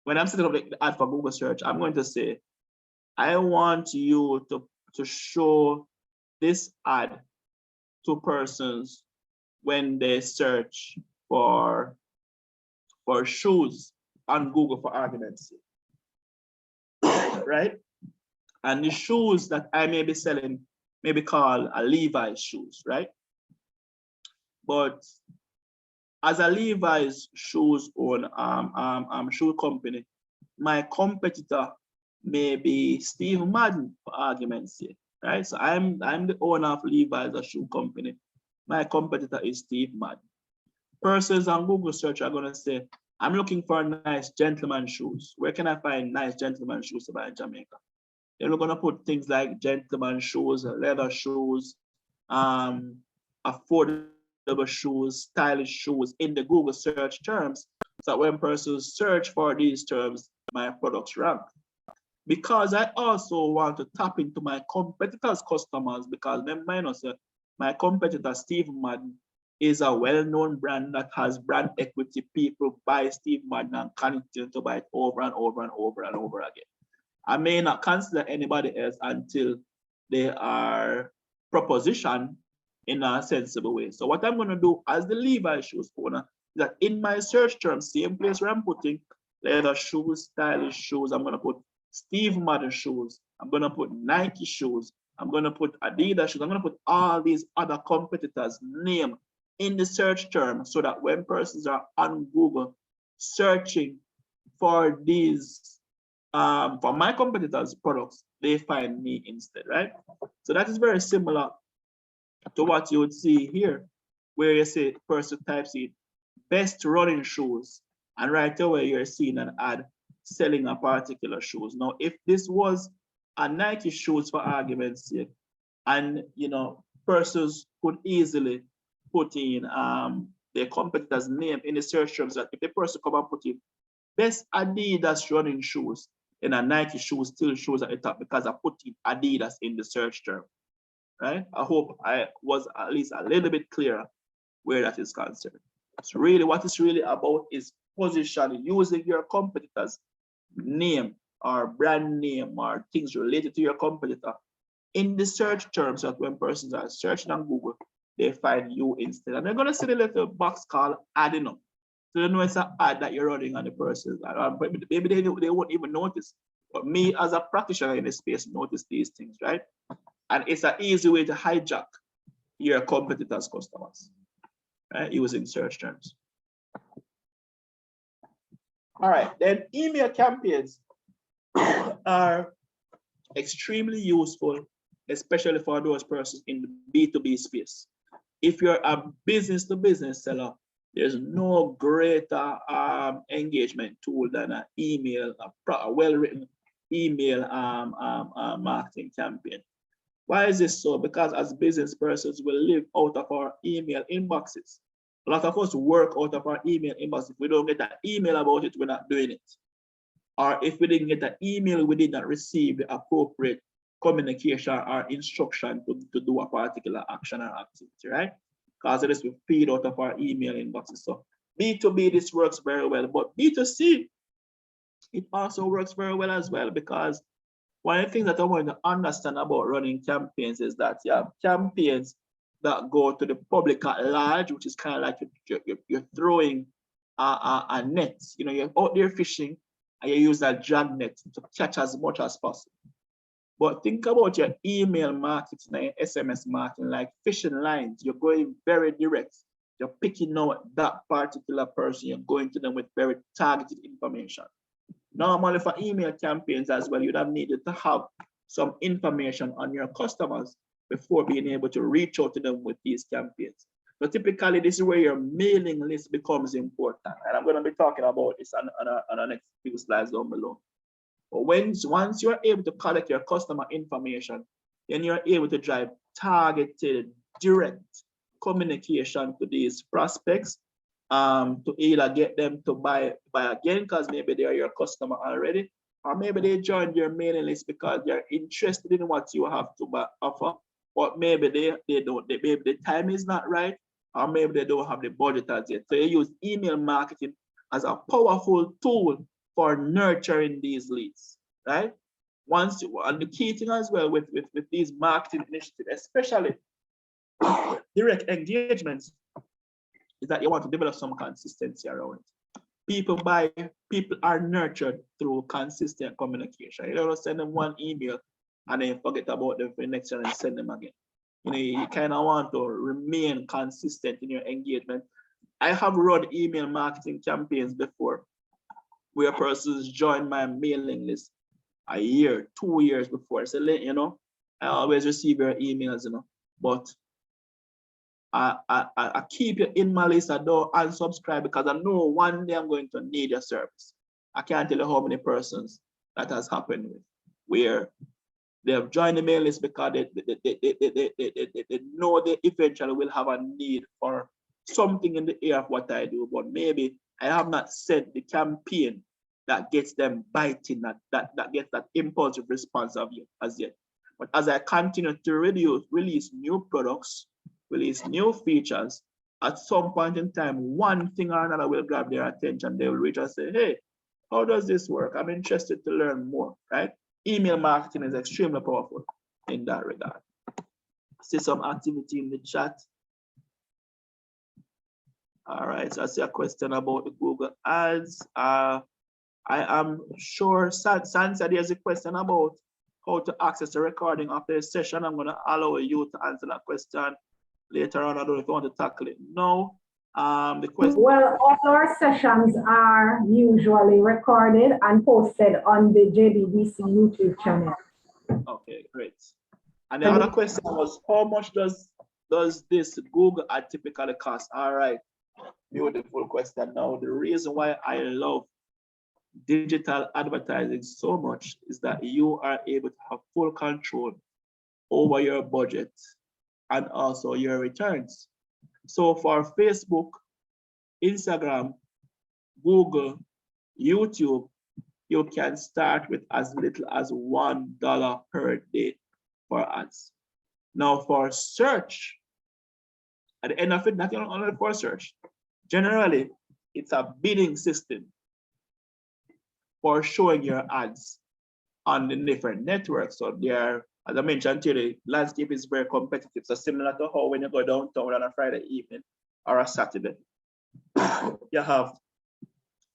when I'm setting up the ad for Google search, I'm going to say, I want you to show this ad to persons when they search for shoes on Google, for argument's sake, right? And the shoes that I may be selling may be called a Levi's shoes, right? But as a Levi's shoes own shoe company, my competitor may be Steve Madden, for argument's sake, right? So I'm the owner of Levi's, a shoe company. My competitor is Steve Madden. Persons on Google search are going to say, I'm looking for nice gentleman shoes. Where can I find nice gentleman shoes to buy in Jamaica? They're going to put things like gentleman shoes, leather shoes, affordable shoes, stylish shoes in the Google search terms. So that when persons search for these terms, my products rank. Because I also want to tap into my competitors' customers, because my competitor, Steve Madden, is a well-known brand that has brand equity. People buy Steve Madden and continue to buy it over and over and over and over again. I may not consider anybody else until they are propositioned in a sensible way. So what I'm going to do as the Levi's shoes owner is that in my search terms, same place where I'm putting leather shoes, stylish shoes, I'm going to put Steve Madden shoes, I'm going to put Nike shoes, I'm going to put Adidas shoes, I'm going to put all these other competitors' name in the search term so that when persons are on Google searching for these, for my competitors' products, they find me instead, right? So that is very similar to what you would see here, where you say person types in best running shoes, and right away you're seeing an ad selling a particular shoes. Now, if this was a Nike shoes, for argument's sake, and persons could easily put in their competitor's name in the search terms, that if the person come and put in best Adidas running shoes, then a Nike shoes still shows at the top because I put in Adidas in the search term, right? I hope I was at least a little bit clearer where that is concerned. So really what it's really about is positioning, using your competitor's name or brand name or things related to your competitor in the search terms, so that when persons are searching on Google, they find you instead. And they're going to see the little box called adding up. So they know it's an ad that you're running on the person. Maybe they won't even notice But me as a practitioner in the space notice these things, right? And it's an easy way to hijack your competitors' customers, right? Using search terms. All right, then email campaigns are extremely useful, especially for those persons in the B2B space. If you're a business-to-business seller, there's no greater engagement tool than an email, a well-written email marketing campaign. Why is this so? Because as business persons, we live out of our email inboxes. A lot of us work out of our email inbox. If we don't get an email about it, we're not doing it. Or if we didn't get an email, we did not receive the appropriate communication or instruction to do a particular action or activity, right? Because of this, we feed out of our email inboxes. So B2B, this works very well, but B2C, it also works very well as well, because one of the things that I want to understand about running campaigns is that you have campaigns that go to the public at large, which is kind of like you're throwing a net. You know, you're out there fishing and you use that drag net to catch as much as possible. But think about your email marketing and SMS marketing, like fishing lines. You're going very direct. You're picking out that particular person. You're going to them with very targeted information. Normally for email campaigns as well, you'd have needed to have some information on your customers before being able to reach out to them with these campaigns. So typically, this is where your mailing list becomes important. And I'm going to be talking about this on the next few slides down below. But once you're able to collect your customer information, then you're able to drive targeted, direct communication to these prospects to either get them to buy again because maybe they are your customer already, or maybe they joined your mailing list because they're interested in what you have to offer, or maybe they don't, maybe the time is not right, or maybe they don't have the budget as yet. So you use email marketing as a powerful tool for nurturing these leads, right? And the key thing as well with these marketing initiatives, especially direct engagements, is that you want to develop some consistency around it. People are nurtured through consistent communication. You don't send them one email and then forget about them for the next year and send them again. You know, you kind of want to remain consistent in your engagement. I have run email marketing campaigns before where persons join my mailing list a year, 2 years before. So, you know, I always receive your emails, you know, but I keep you in my list. I don't unsubscribe because I know one day I'm going to need your service. I can't tell you how many persons that has happened with, where they have joined the mail list because they know they eventually will have a need for something in the area of what I do, but maybe I have not set the campaign that gets them biting, that gets that impulsive response of you as yet. But as I continue to release new products, release new features, at some point in time, one thing or another will grab their attention. They will reach and say, hey, how does this work? I'm interested to learn more, right? Email marketing is extremely powerful in that regard. See some activity in the chat. All right, so I see a question about the Google Ads. I am sure Sansa, there's a question about how to access the recording of the session. I'm going to allow you to answer that question later on. I don't know if you want to tackle it now. The question. Well, all our sessions are usually recorded and posted on the JBDC YouTube channel. Okay, great. And the other question was, how much does this Google ad typically cost? All right, beautiful question. Now, the reason why I love digital advertising so much is that you are able to have full control over your budget and also your returns. So for Facebook, Instagram, Google, YouTube, you can start with as little as $1 per day for ads. Now for search, at the end of it, not only for search, generally it's a bidding system for showing your ads on the different networks. So there, as I mentioned to you, the landscape is very competitive. So similar to how when you go downtown on a Friday evening or a Saturday, you have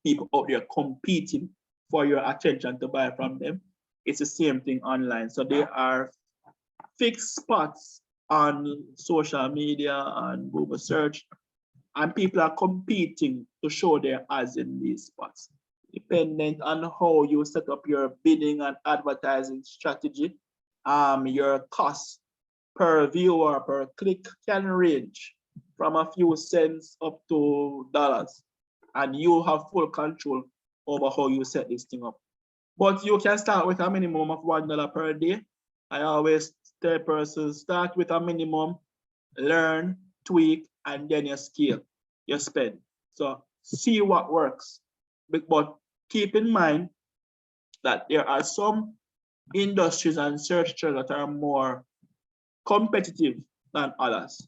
people out there competing for your attention to buy from them. it's the same thing online. So there are fixed spots on social media and Google search, and people are competing to show their ads in these spots. Dependent on how you set up your bidding and advertising strategy, your cost per view or per click can range from a few cents up to dollars. And you have full control over how you set this thing up. But you can start with a minimum of $1 per day. I always tell persons, start with a minimum, learn, tweak, and then you scale, you spend. So see what works. But keep in mind that there are some industries and search terms that are more competitive than others.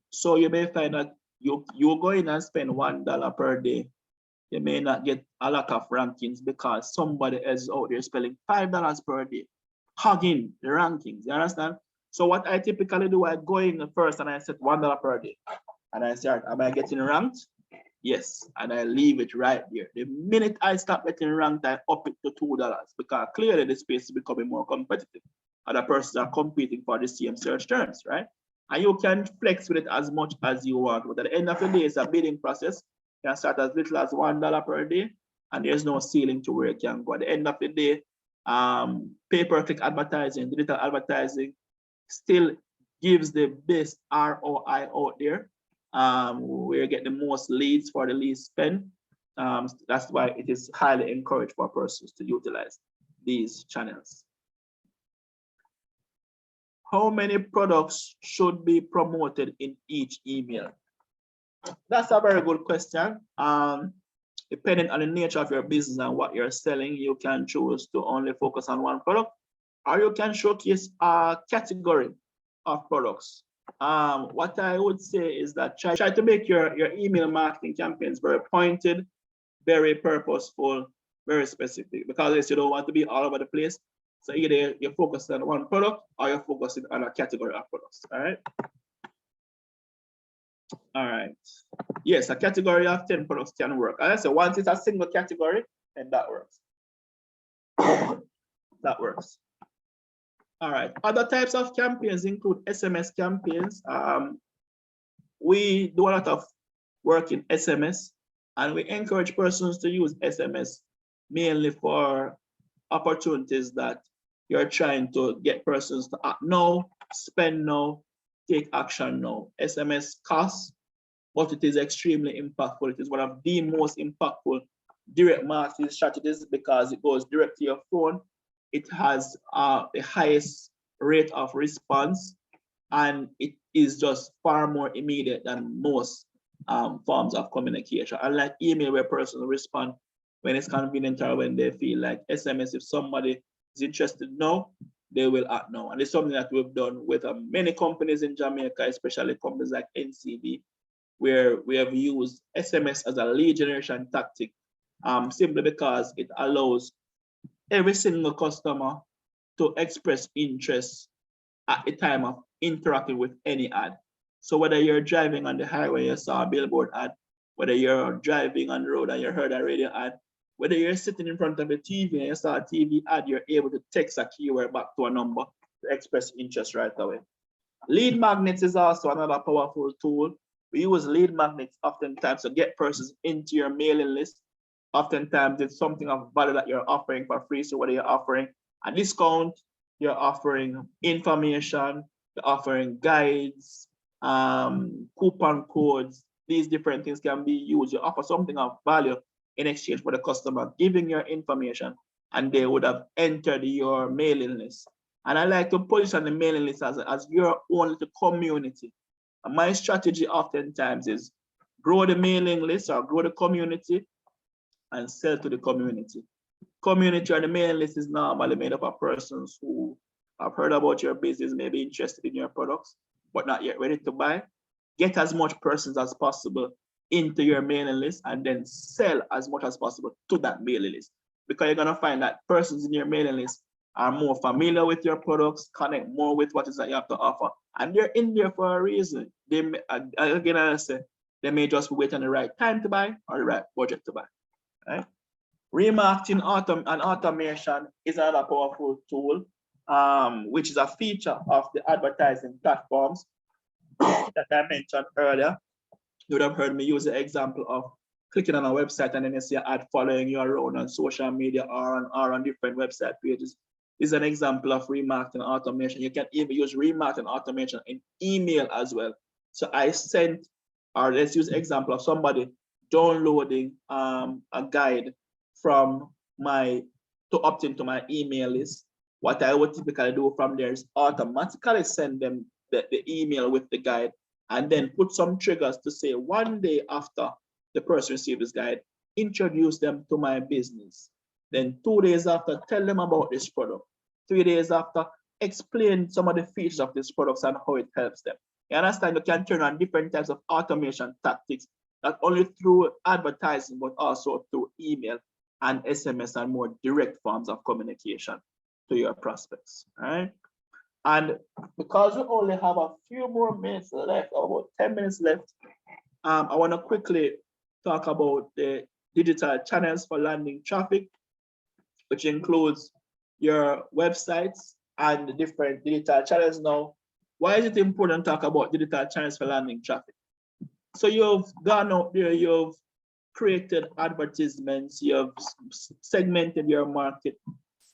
So you may find that you go in and spend $1 per day. You may not get a lot of rankings because somebody else out there spending $5 per day, hugging the rankings. You understand? So what I typically do, I go in first and I set $1 per day. And I start, am I getting ranked? Yes. And I leave it right there. The minute I start getting ranked, I up it to $2 because clearly the space is becoming more competitive. Other persons are competing for the same search terms, right? And you can flex with it as much as you want. But at the end of the day, it's a bidding process. You can start as little as $1 per day, and there's no ceiling to where it can go. At the end of the day, pay-per-click advertising, digital advertising still gives the best ROI out there. Where you get the most leads for the least spend. That's why it is highly encouraged for persons to utilize these channels. How many products should be promoted in each email? That's a very good question. Depending on the nature of your business and what you're selling, you can choose to only focus on one product, or you can showcase a category of products. What I would say is that try to make your email marketing campaigns very pointed, very purposeful, very specific, because you don't want to be all over the place. So either you're focused on one product or you're focusing on a category of products. All right. All right. Yes, a category of 10 products can work. And so once it's a single category, then that works. That works. All right. Other types of campaigns include SMS campaigns. We do a lot of work in SMS, and we encourage persons to use SMS mainly for opportunities that you're trying to get persons to act now, spend now, take action now. SMS costs, but it is extremely impactful. It is one of the most impactful direct marketing strategies because it goes direct to your phone. It has the highest rate of response, and it is just far more immediate than most forms of communication. Unlike email, where persons respond when it's convenient or when they feel like. SMS, if somebody is interested now, they will act now. And it's something that we've done with many companies in Jamaica, especially companies like NCB, where we have used SMS as a lead generation tactic, simply because it allows every single customer to express interest at the time of interacting with any ad. So whether you're driving on the highway, you saw a billboard ad, whether you're driving on the road and you heard a radio ad, whether you're sitting in front of a TV and you saw a TV ad, you're able to text a keyword back to a number to express interest right away. Lead magnets is also another powerful tool. We use lead magnets oftentimes to get persons into your mailing list. Oftentimes it's something of value that you're offering for free. So whether you're offering a discount, you're offering information, you're offering guides, coupon codes, these different things can be used. You offer something of value in exchange for the customer giving your information, and they would have entered your mailing list. And I like to position the mailing list as your own little community. And my strategy oftentimes is grow the mailing list or grow the community and sell to the community. Community or the mailing list is normally made up of persons who have heard about your business, may be interested in your products, but not yet ready to buy. Get as much persons as possible into your mailing list and then sell as much as possible to that mailing list. Because you're gonna find that persons in your mailing list are more familiar with your products, connect more with what is that you have to offer, and they're in there for a reason. They may, again, I say, they may just wait on the right time to buy or the right budget to buy, right? Remarketing and automation is another powerful tool, which is a feature of the advertising platforms that I mentioned earlier. You would have heard me use the example of clicking on a website and then you see an ad following you around on social media or on different website pages. This is an example of remarketing automation. You can even use remarketing automation in email as well. So I sent, or let's use example of somebody downloading a guide from to opt into my email list. What I would typically do from there is automatically send them the email with the guide, and then put some triggers to say 1 day after the person receives this guide, introduce them to my business. Then 2 days after, tell them about this product. 3 days after, explain some of the features of this product and how it helps them. You understand? You can turn on different types of automation tactics, not only through advertising, but also through email and SMS and more direct forms of communication to your prospects. All right. And because we only have a few more minutes left, about 10 minutes left, I want to quickly talk about the digital channels for landing traffic, which includes your websites and the different digital channels. Now, why is it important to talk about digital channels for landing traffic? So you've gone out there, you've created advertisements, you've segmented your market,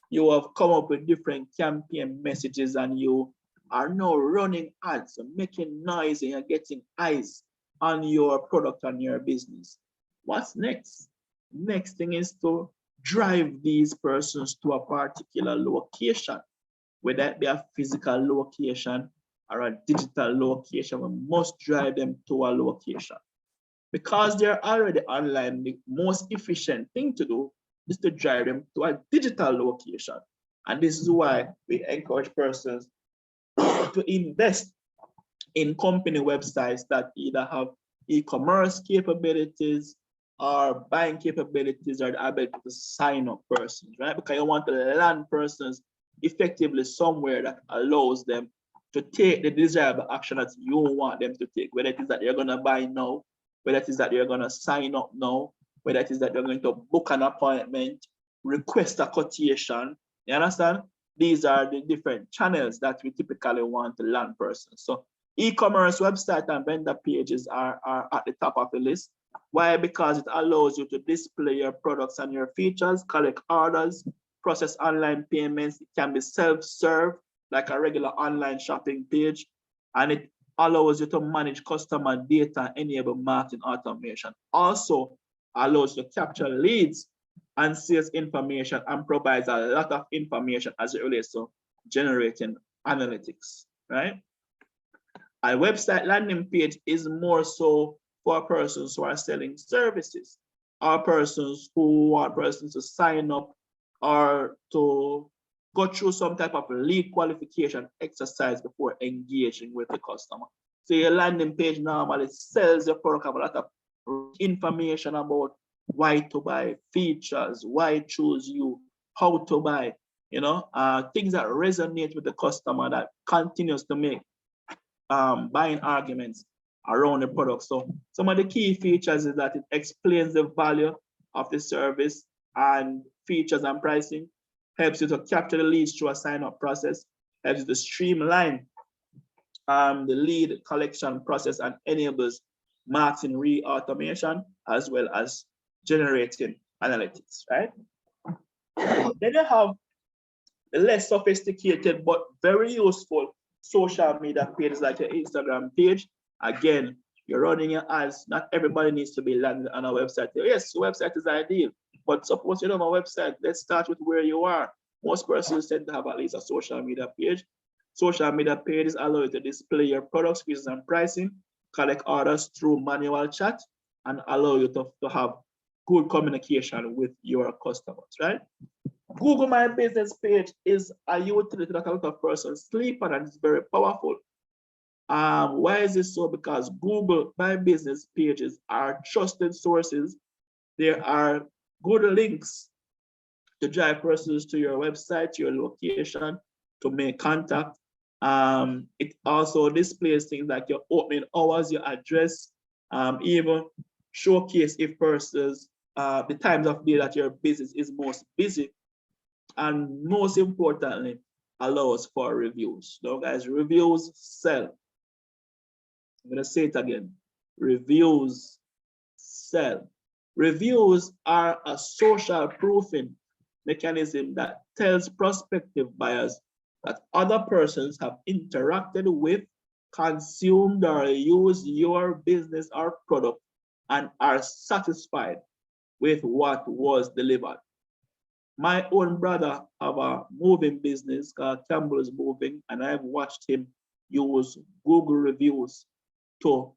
you have come up with different campaign messages, and you are now running ads, making noise, and you're getting eyes on your product and your business. What's next? Next thing is to drive these persons to a particular location, whether it be a physical location or a digital location. We must drive them to a location. Because they're already online, the most efficient thing to do is to drive them to a digital location. And this is why we encourage persons to invest in company websites that either have e-commerce capabilities or buying capabilities, or the ability to sign up persons, right? Because you want to land persons effectively somewhere that allows them to take the desirable action that you want them to take, whether it is that you're going to buy now, whether it is that you're going to sign up now, whether it is that you're going to book an appointment, request a quotation. You understand? These are the different channels that we typically want to land persons. So e-commerce website and vendor pages are at the top of the list. Why? Because it allows you to display your products and your features, collect orders, process online payments. It can be self-serve, like a regular online shopping page, and it allows you to manage customer data, enable marketing automation. Also allows you to capture leads and sales information, and provides a lot of information as it relates to generating analytics, right? A website landing page is more so for persons who are selling services, or persons who want persons to sign up or to go through some type of lead qualification exercise before engaging with the customer. So your landing page normally sells your product, have a lot of information about why to buy, features, why choose you, how to buy, things that resonate with the customer, that continues to make buying arguments around the product. So some of the key features is that it explains the value of the service and features and pricing, helps you to capture the leads through a sign-up process, helps you to streamline the lead collection process, and enables marketing re-automation as well as generating analytics, right? Then you have the less sophisticated but very useful social media pages like your Instagram page. Again, you're running your ads. Not everybody needs to be landed on a website. Yes, your website is ideal, but suppose you don't have a website. Let's start with where you are. Most persons tend to have at least a social media page. Social media pages allow you to display your products, features, and pricing, collect orders through manual chat, and allow you to have good communication with your customers, right? Google My Business page is a utility that a lot of persons sleep on, and it's very powerful. Why is this so? Because Google My Business pages are trusted sources. There are good links to drive persons to your website, your location, to make contact. It also displays things like your opening hours, your address, even showcase if persons the times of day that your business is most busy, and most importantly, allows for reviews. Now, guys, reviews sell. I'm gonna say it again. Reviews sell. Reviews are a social proofing mechanism that tells prospective buyers that other persons have interacted with, consumed, or used your business or product and are satisfied with what was delivered. My own brother have a moving business called Campbell's Moving, and I've watched him use Google reviews to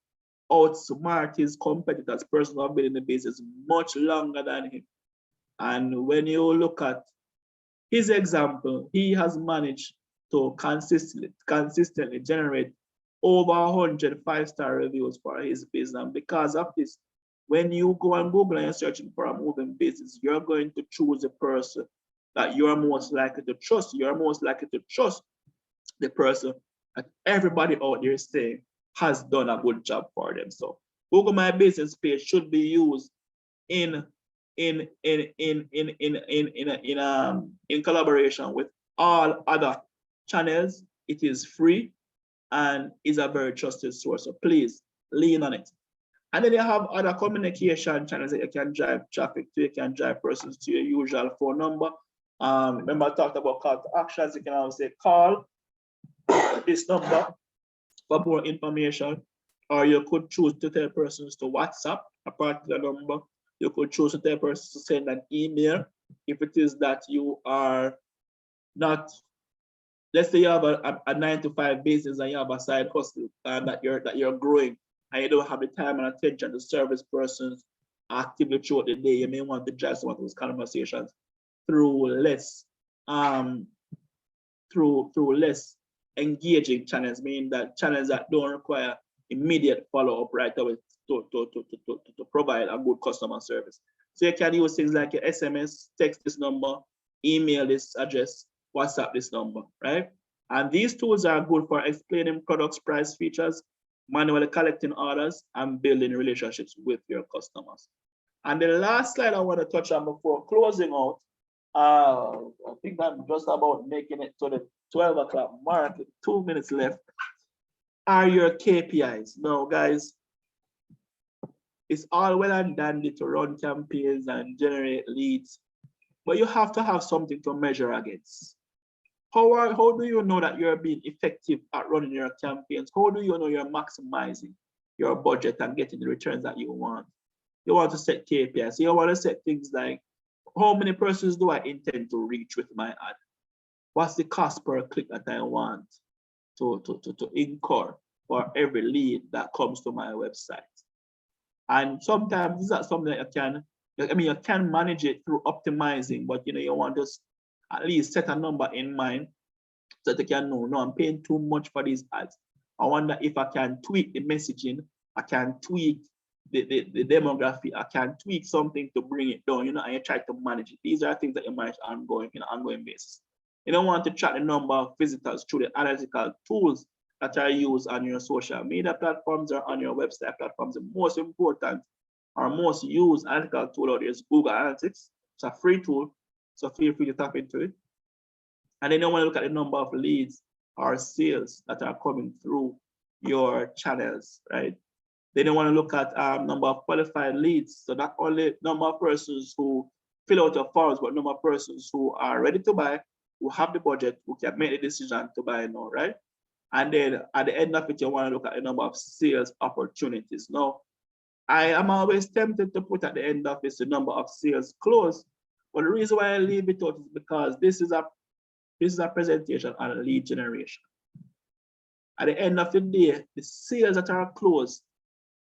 outsmart his competitors, persons who have been in the business much longer than him. And when you look at his example, he has managed to consistently generate over 100 5-star reviews for his business. And because of this, when you go on Google and you're searching for a moving business, you're going to choose a person that you're most likely to trust. You're most likely to trust the person that everybody out there is saying has done a good job for them. So Google My Business page should be used in collaboration with all other channels. It is free and is a very trusted source. So please lean on it. And then you have other communication channels that you can drive traffic to. You can drive persons to your usual phone number. Remember I talked about call to actions. You can also say call this number for more information, or you could choose to tell persons to WhatsApp a particular number. You could choose to tell persons to send an email if it is that you are not, let's say you have a 9-to-5 business and you have a side hustle that you're growing and you don't have the time and attention to service persons actively throughout the day. You may want to drive some of those conversations through less less engaging channels, meaning that channels that don't require immediate follow-up right away to provide a good customer service. So you can use things like your SMS, text this number, email this address, WhatsApp this number, right? And these tools are good for explaining products, price, features, manually collecting orders, and building relationships with your customers. And the last slide I want to touch on before closing out, I think I'm just about making it to the 12 o'clock mark, 2 minutes left, are your KPIs. Now, guys, it's all well and dandy to run campaigns and generate leads, but you have to have something to measure against. How do you know that you're being effective at running your campaigns? How do you know you're maximizing your budget and getting the returns that you want? You want to set KPIs. So you want to set things like, how many persons do I intend to reach with my ad? What's the cost per click that I want to incur for every lead that comes to my website? And sometimes this is not something that you can manage it through optimizing, but you want to at least set a number in mind so that you can know, no, I'm paying too much for these ads. I wonder if I can tweak the messaging, I can tweak the demography, I can tweak something to bring it down, and you try to manage it. These are things that you manage on an ongoing basis. You don't want to track the number of visitors through the analytical tools that are used on your social media platforms or on your website platforms. The most important or most used analytical tool out there is Google Analytics. It's a free tool, so feel free to tap into it. And then you want to look at the number of leads or sales that are coming through your channels, right? Then you want to look at number of qualified leads. So not only number of persons who fill out your forms, but number of persons who are ready to buy, who have the budget, who can make the decision to buy now, right? And then at the end of it, you want to look at the number of sales opportunities. Now, I am always tempted to put at the end of this the number of sales closed, but the reason why I leave it out is because this is a presentation on lead generation. At the end of the day, the sales that are closed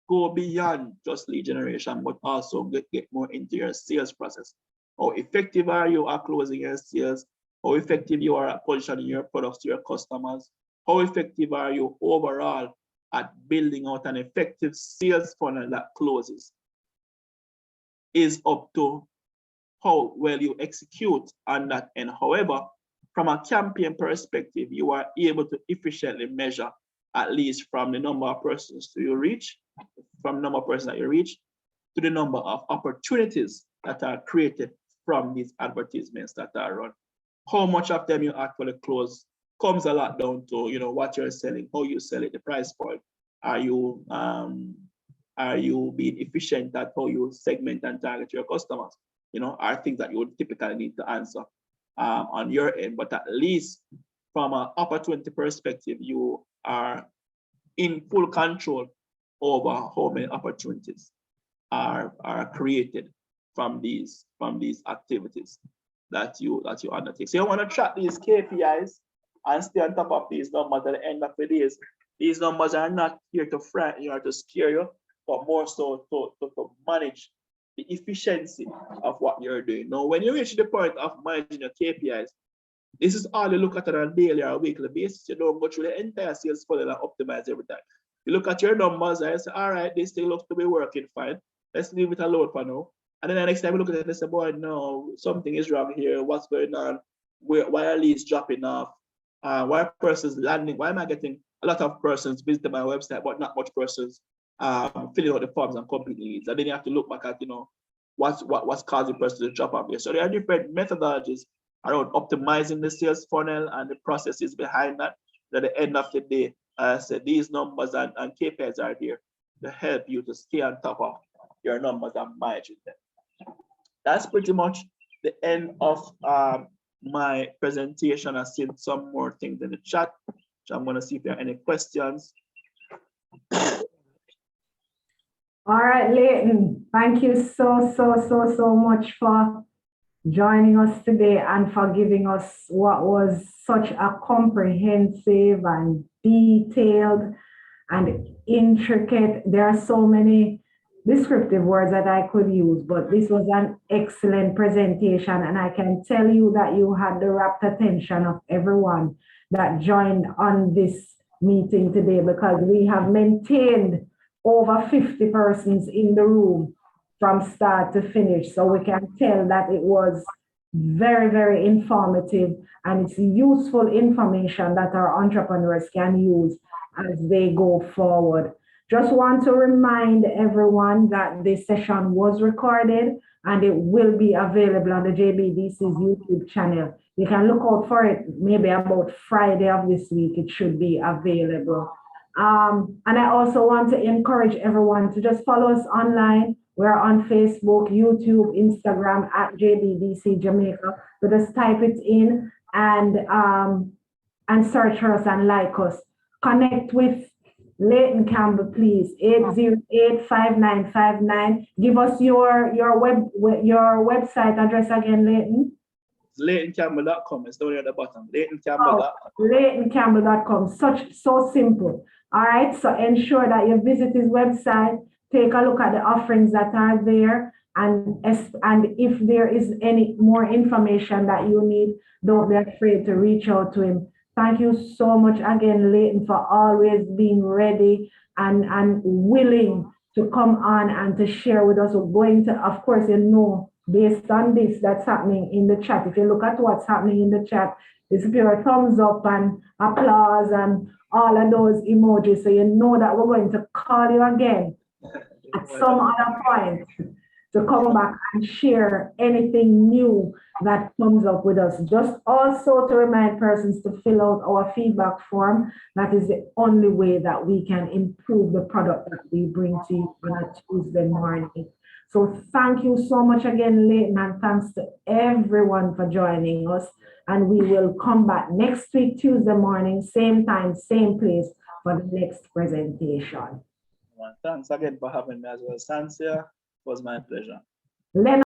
go beyond just lead generation, but also get more into your sales process. How effective are you at closing your sales? How effective you are at positioning your products to your customers? How effective are you overall at building out an effective sales funnel that closes? Is up to how well you execute on that end. However, from a campaign perspective, you are able to efficiently measure, at least from the number of persons you reach, from the number of persons that you reach, to the number of opportunities that are created from these advertisements that are run. How much of them you actually close comes a lot down to, you know, what you're selling, how you sell it, the price point. Are you being efficient at how you segment and target your customers? You know, are things that you would typically need to answer on your end, but at least from an opportunity perspective, you are in full control over how many opportunities are created from these activities that you undertake. So you want to track these KPIs and stay on top of these numbers at the end of the day. These numbers are not here to frighten you or to scare you, but more so to manage the efficiency of what you're doing. Now, when you reach the point of managing your KPIs, this is all you look at on a daily or weekly basis. You don't go through the entire sales funnel and optimize every time. You look at your numbers and say, all right, this thing looks to be working fine. Let's leave it alone for now. And then the next time you look at it and say, boy, no, something is wrong here. What's going on? Why are leads dropping off? Why are persons landing? Why am I getting a lot of persons visiting my website, but not much persons filling out the forms and completing leads? And then you have to look back at, you know, what's causing persons to drop off here. So there are different methodologies around optimizing the sales funnel and the processes behind that. At the end of the day, so these numbers and KPIs are there to help you to stay on top of your numbers and managing them. That's pretty much the end of my presentation. I've seen some more things in the chat, so I'm going to see if there are any questions. All right, Leighton, thank you so much for joining us today and for giving us what was such a comprehensive and detailed and intricate. There are so many descriptive words that I could use, but this was an excellent presentation, and I can tell you that you had the rapt attention of everyone that joined on this meeting today, because we have maintained over 50 persons in the room from start to finish. So we can tell that it was very informative, and it's useful information that our entrepreneurs can use as they go forward. Just want to remind everyone that this session was recorded and it will be available on the JBDC's YouTube channel. You can look out for it maybe about Friday of this week. It should be available. And I also want to encourage everyone to just follow us online. We're on Facebook, YouTube, Instagram at JBDC Jamaica. So just type it in and search us and like us. Connect with Leighton Campbell, please. 808-5959. Give us your website address again, Leighton. LeightonCampbell.com. It's down here at the bottom. LeightonCampbell.com. LeightonCampbell.com. So simple. All right. So ensure that you visit his website. Take a look at the offerings that are there. And if there is any more information that you need, don't be afraid to reach out to him. Thank you so much again, Leighton, for always being ready and willing to come on and to share with us. We're going to, of course, based on this that's happening in the chat. If you look at what's happening in the chat, it's pure thumbs up and applause and all of those emojis. So you know that we're going to call you again at some other point to come back and share anything new that comes up with us. Just also to remind persons to fill out our feedback form. That is the only way that we can improve the product that we bring to you on a Tuesday morning. So thank you so much again, Leighton, and thanks to everyone for joining us. And we will come back next week, Tuesday morning, same time, same place for the next presentation. Thanks again for having me as well, Sansia. It was my pleasure.